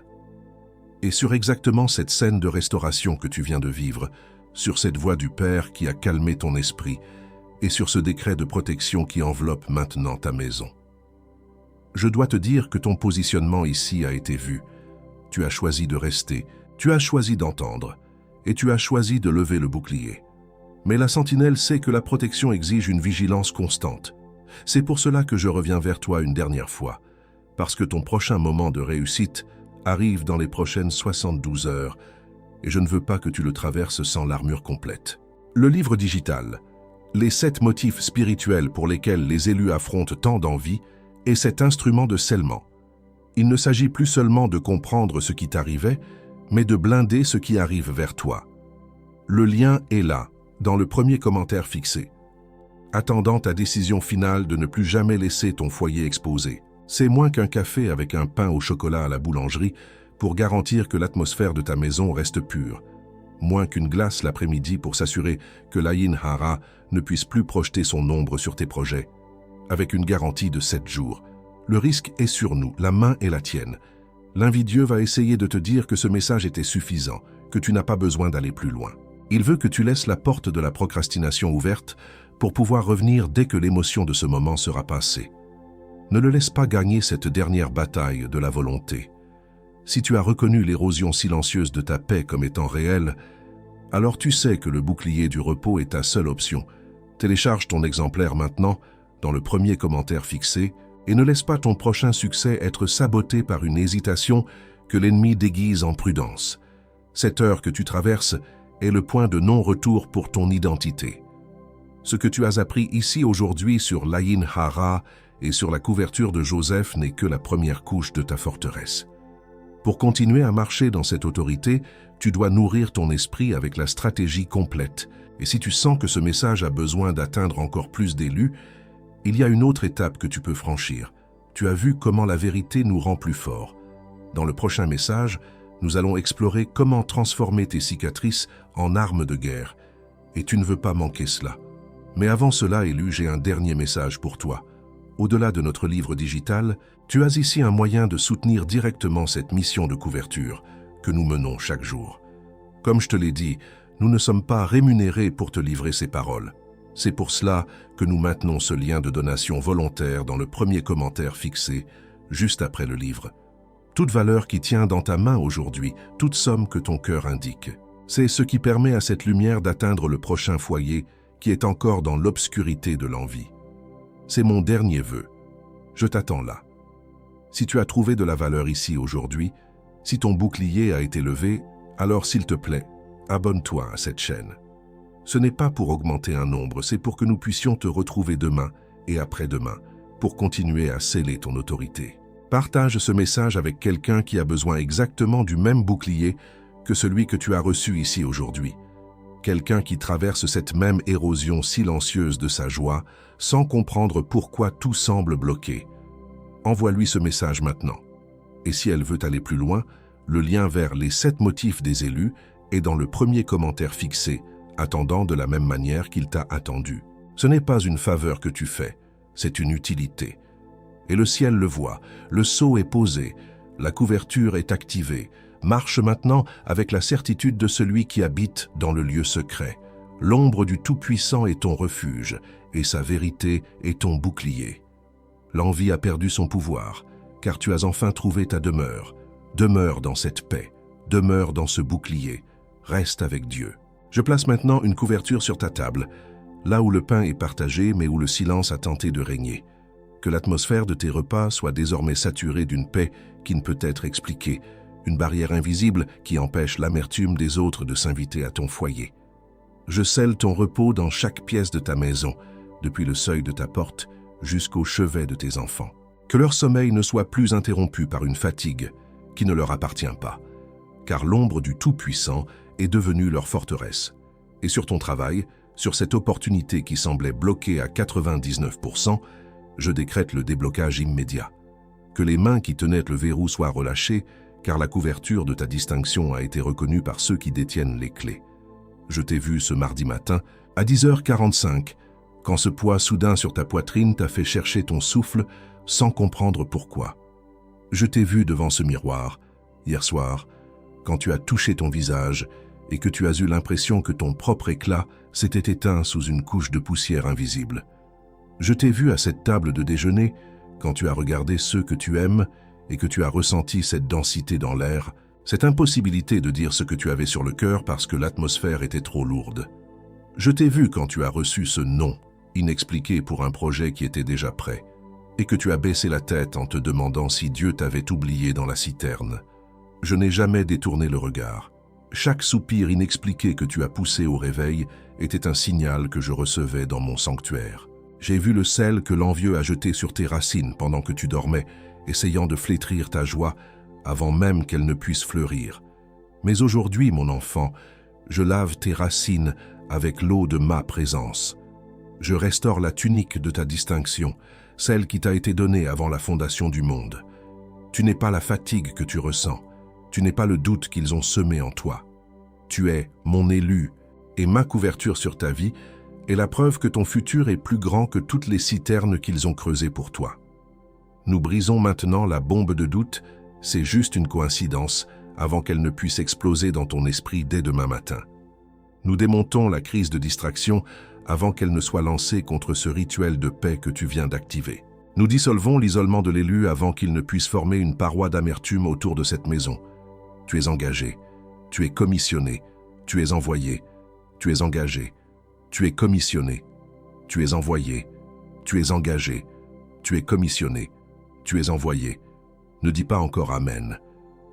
Et sur exactement cette scène de restauration que tu viens de vivre, sur cette voix du Père qui a calmé ton esprit, et sur ce décret de protection qui enveloppe maintenant ta maison. Je dois te dire que ton positionnement ici a été vu. Tu as choisi de rester, tu as choisi d'entendre, et tu as choisi de lever le bouclier. Mais la sentinelle sait que la protection exige une vigilance constante. C'est pour cela que je reviens vers toi une dernière fois, parce que ton prochain moment de réussite arrive dans les prochaines 72 heures, et je ne veux pas que tu le traverses sans l'armure complète. Le livre digital, les 7 motifs spirituels pour lesquels les élus affrontent tant d'envie, est cet instrument de scellement. Il ne s'agit plus seulement de comprendre ce qui t'arrivait, mais de blinder ce qui arrive vers toi. Le lien est là, dans le premier commentaire fixé. attendant ta décision finale de ne plus jamais laisser ton foyer exposé. C'est moins qu'un café avec un pain au chocolat à la boulangerie pour garantir que l'atmosphère de ta maison reste pure. Moins qu'une glace l'après-midi pour s'assurer que l'Ayin Hara ne puisse plus projeter son ombre sur tes projets. Avec une garantie de 7 jours. Le risque est sur nous, la main est la tienne. L'invidieux va essayer de te dire que ce message était suffisant, que tu n'as pas besoin d'aller plus loin. Il veut que tu laisses la porte de la procrastination ouverte pour pouvoir revenir dès que l'émotion de ce moment sera passée. Ne le laisse pas gagner cette dernière bataille de la volonté. Si tu as reconnu l'érosion silencieuse de ta paix comme étant réelle, alors tu sais que le bouclier du repos est ta seule option. Télécharge ton exemplaire maintenant, dans le premier commentaire fixé, et ne laisse pas ton prochain succès être saboté par une hésitation que l'ennemi déguise en prudence. Cette heure que tu traverses est le point de non-retour pour ton identité. Ce que tu as appris ici aujourd'hui sur l'Ayin Hara et sur la couverture de Joseph n'est que la première couche de ta forteresse. Pour continuer à marcher dans cette autorité, tu dois nourrir ton esprit avec la stratégie complète. Et si tu sens que ce message a besoin d'atteindre encore plus d'élus, il y a une autre étape que tu peux franchir. Tu as vu comment la vérité nous rend plus forts. Dans le prochain message, nous allons explorer comment transformer tes cicatrices en armes de guerre. Et tu ne veux pas manquer cela. Mais avant cela, Élu, j'ai un dernier message pour toi. Au-delà de notre livre digital, tu as ici un moyen de soutenir directement cette mission de couverture que nous menons chaque jour. Comme je te l'ai dit, nous ne sommes pas rémunérés pour te livrer ces paroles. C'est pour cela que nous maintenons ce lien de donation volontaire dans le premier commentaire fixé, juste après le livre. Toute valeur qui tient dans ta main aujourd'hui, toute somme que ton cœur indique, c'est ce qui permet à cette lumière d'atteindre le prochain foyer qui est encore dans l'obscurité de l'envie. C'est mon dernier vœu. Je t'attends là. Si tu as trouvé de la valeur ici aujourd'hui, si ton bouclier a été levé, alors s'il te plaît, abonne-toi à cette chaîne. Ce n'est pas pour augmenter un nombre, c'est pour que nous puissions te retrouver demain et après-demain, pour continuer à sceller ton autorité. Partage ce message avec quelqu'un qui a besoin exactement du même bouclier que celui que tu as reçu ici aujourd'hui. Quelqu'un qui traverse cette même érosion silencieuse de sa joie, sans comprendre pourquoi tout semble bloqué. Envoie-lui ce message maintenant. Et si elle veut aller plus loin, le lien vers les 7 motifs des élus est dans le premier commentaire fixé, attendant de la même manière qu'il t'a attendu. Ce n'est pas une faveur que tu fais, c'est une utilité. Et le ciel le voit, le sceau est posé, la couverture est activée. Marche maintenant avec la certitude de celui qui habite dans le lieu secret. L'ombre du Tout-Puissant est ton refuge, et sa vérité est ton bouclier. L'envie a perdu son pouvoir, car tu as enfin trouvé ta demeure. Demeure dans cette paix, demeure dans ce bouclier, reste avec Dieu. Je place maintenant une couverture sur ta table, là où le pain est partagé mais où le silence a tenté de régner. Que l'atmosphère de tes repas soit désormais saturée d'une paix qui ne peut être expliquée, une barrière invisible qui empêche l'amertume des autres de s'inviter à ton foyer. Je scelle ton repos dans chaque pièce de ta maison, depuis le seuil de ta porte jusqu'au chevet de tes enfants. Que leur sommeil ne soit plus interrompu par une fatigue qui ne leur appartient pas, car l'ombre du Tout-Puissant est devenue leur forteresse. Et sur ton travail, sur cette opportunité qui semblait bloquée à 99%, je décrète le déblocage immédiat. Que les mains qui tenaient le verrou soient relâchées, car la couverture de ta distinction a été reconnue par ceux qui détiennent les clés. Je t'ai vu ce mardi matin, à 10h45, quand ce poids soudain sur ta poitrine t'a fait chercher ton souffle sans comprendre pourquoi. Je t'ai vu devant ce miroir, hier soir, quand tu as touché ton visage et que tu as eu l'impression que ton propre éclat s'était éteint sous une couche de poussière invisible. Je t'ai vu à cette table de déjeuner, quand tu as regardé ceux que tu aimes et que tu as ressenti cette densité dans l'air, cette impossibilité de dire ce que tu avais sur le cœur parce que l'atmosphère était trop lourde. Je t'ai vu quand tu as reçu ce non inexpliqué pour un projet qui était déjà prêt, et que tu as baissé la tête en te demandant si Dieu t'avait oublié dans la citerne. Je n'ai jamais détourné le regard. Chaque soupir inexpliqué que tu as poussé au réveil était un signal que je recevais dans mon sanctuaire. J'ai vu le sel que l'envieux a jeté sur tes racines pendant que tu dormais, essayant de flétrir ta joie avant même qu'elle ne puisse fleurir. Mais aujourd'hui, mon enfant, je lave tes racines avec l'eau de ma présence. Je restaure la tunique de ta distinction, celle qui t'a été donnée avant la fondation du monde. Tu n'es pas la fatigue que tu ressens, tu n'es pas le doute qu'ils ont semé en toi. Tu es mon élu, et ma couverture sur ta vie est la preuve que ton futur est plus grand que toutes les citernes qu'ils ont creusées pour toi. Nous brisons maintenant la bombe de doute, c'est juste une coïncidence, avant qu'elle ne puisse exploser dans ton esprit dès demain matin. Nous démontons la crise de distraction avant qu'elle ne soit lancée contre ce rituel de paix que tu viens d'activer. Nous dissolvons l'isolement de l'élu avant qu'il ne puisse former une paroi d'amertume autour de cette maison. Tu es engagé, tu es commissionné, tu es envoyé, tu es engagé, tu es commissionné, tu es envoyé, tu es engagé, tu es commissionné, tu es envoyé. Ne dis pas encore Amen.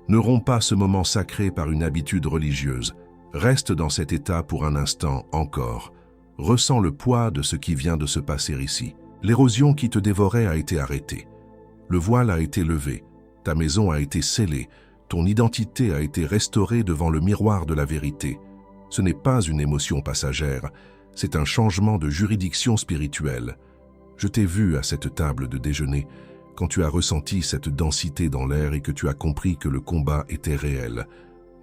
Ne romps pas ce moment sacré par une habitude religieuse. Reste dans cet état pour un instant encore. Ressens le poids de ce qui vient de se passer ici. L'érosion qui te dévorait a été arrêtée. Le voile a été levé. Ta maison a été scellée. Ton identité a été restaurée devant le miroir de la vérité. Ce n'est pas une émotion passagère, c'est un changement de juridiction spirituelle. Je t'ai vu à cette table de déjeuner, quand tu as ressenti cette densité dans l'air et que tu as compris que le combat était réel.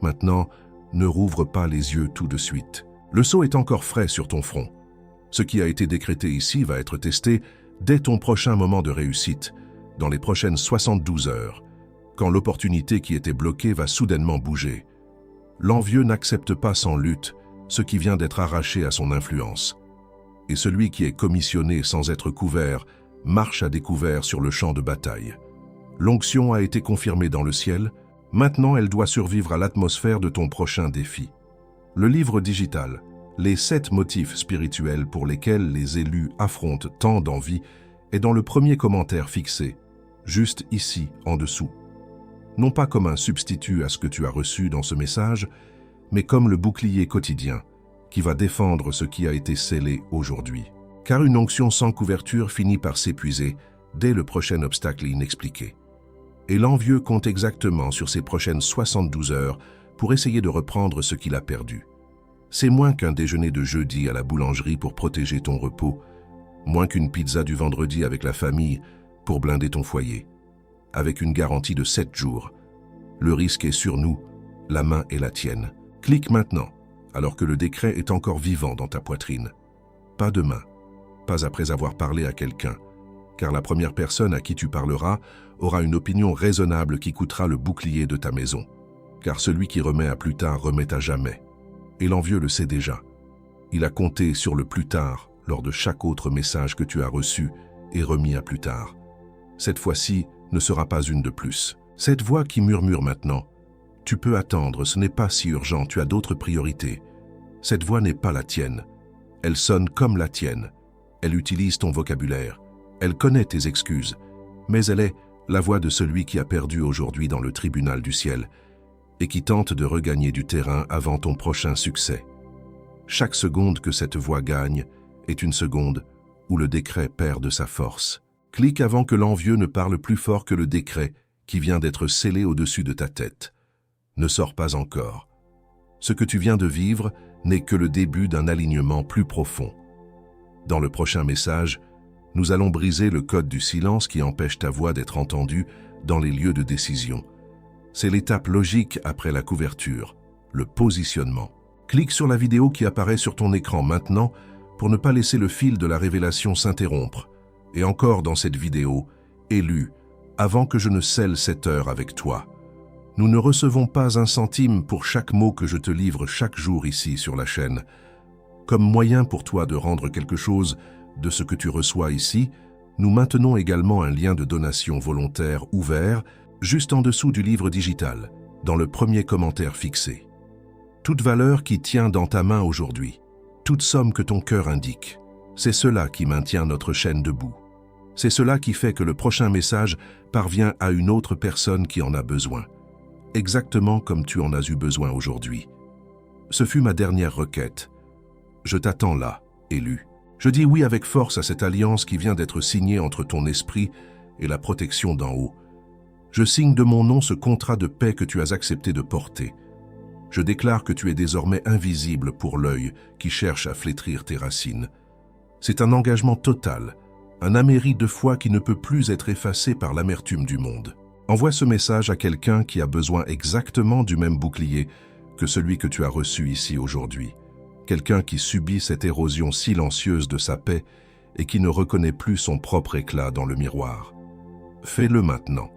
Maintenant, ne rouvre pas les yeux tout de suite. Le sceau est encore frais sur ton front. Ce qui a été décrété ici va être testé dès ton prochain moment de réussite, dans les prochaines 72 heures, quand l'opportunité qui était bloquée va soudainement bouger. L'envieux n'accepte pas sans lutte ce qui vient d'être arraché à son influence. Et celui qui est commissionné sans être couvert marche à découvert sur le champ de bataille. L'onction a été confirmée dans le ciel, maintenant elle doit survivre à l'atmosphère de ton prochain défi. Le livre digital, les 7 motifs spirituels pour lesquels les élus affrontent tant d'envie, est dans le premier commentaire fixé, juste ici, en dessous. Non pas comme un substitut à ce que tu as reçu dans ce message, mais comme le bouclier quotidien qui va défendre ce qui a été scellé aujourd'hui. Car une onction sans couverture finit par s'épuiser dès le prochain obstacle inexpliqué. Et l'envieux compte exactement sur ces prochaines 72 heures pour essayer de reprendre ce qu'il a perdu. C'est moins qu'un déjeuner de jeudi à la boulangerie pour protéger ton repos, moins qu'une pizza du vendredi avec la famille pour blinder ton foyer. Avec une garantie de 7 jours. Le risque est sur nous, la main est la tienne. Clique maintenant, alors que le décret est encore vivant dans ta poitrine. Pas demain, pas après avoir parlé à quelqu'un, car la première personne à qui tu parleras aura une opinion raisonnable qui coûtera le bouclier de ta maison. Car celui qui remet à plus tard remet à jamais. Et l'envieux le sait déjà. Il a compté sur le plus tard lors de chaque autre message que tu as reçu et remis à plus tard. Cette fois-ci ne sera pas une de plus. Cette voix qui murmure maintenant, tu peux attendre, ce n'est pas si urgent, tu as d'autres priorités. Cette voix n'est pas la tienne. Elle sonne comme la tienne. Elle utilise ton vocabulaire. Elle connaît tes excuses. Mais elle est la voix de celui qui a perdu aujourd'hui dans le tribunal du ciel et qui tente de regagner du terrain avant ton prochain succès. Chaque seconde que cette voix gagne est une seconde où le décret perd de sa force. Clique avant que l'envieux ne parle plus fort que le décret qui vient d'être scellé au-dessus de ta tête. Ne sors pas encore. Ce que tu viens de vivre n'est que le début d'un alignement plus profond. Dans le prochain message, nous allons briser le code du silence qui empêche ta voix d'être entendue dans les lieux de décision. C'est l'étape logique après la couverture, le positionnement. Clique sur la vidéo qui apparaît sur ton écran maintenant pour ne pas laisser le fil de la révélation s'interrompre. Et encore dans cette vidéo, élu, avant que je ne scelle cette heure avec toi. Nous ne recevons pas un centime pour chaque mot que je te livre chaque jour ici sur la chaîne. Comme moyen pour toi de rendre quelque chose de ce que tu reçois ici, nous maintenons également un lien de donation volontaire ouvert juste en dessous du livre digital, dans le premier commentaire fixé. Toute valeur qui tient dans ta main aujourd'hui, toute somme que ton cœur indique, c'est cela qui maintient notre chaîne debout. C'est cela qui fait que le prochain message parvient à une autre personne qui en a besoin, exactement comme tu en as eu besoin aujourd'hui. Ce fut ma dernière requête. Je t'attends là, élu. Je dis oui avec force à cette alliance qui vient d'être signée entre ton esprit et la protection d'en haut. Je signe de mon nom ce contrat de paix que tu as accepté de porter. Je déclare que tu es désormais invisible pour l'œil qui cherche à flétrir tes racines. C'est un engagement total, un améri de foi qui ne peut plus être effacé par l'amertume du monde. Envoie ce message à quelqu'un qui a besoin exactement du même bouclier que celui que tu as reçu ici aujourd'hui. Quelqu'un qui subit cette érosion silencieuse de sa paix et qui ne reconnaît plus son propre éclat dans le miroir. Fais-le maintenant.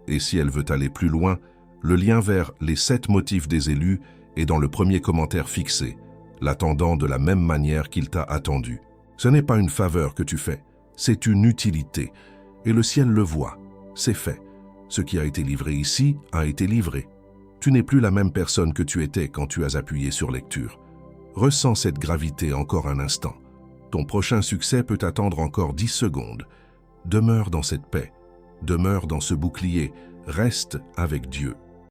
Et si elle veut aller plus loin, le lien vers les 7 motifs des élus est dans le premier commentaire fixé, l'attendant de la même manière qu'il t'a attendu. Ce n'est pas une faveur que tu fais, c'est une utilité. Et le ciel le voit, c'est fait. Ce qui a été livré ici a été livré. Tu n'es plus la même personne que tu étais quand tu as appuyé sur lecture. Ressens cette gravité encore un instant. Ton prochain succès peut attendre encore 10 secondes. Demeure dans cette paix, demeure dans ce bouclier, reste avec Dieu.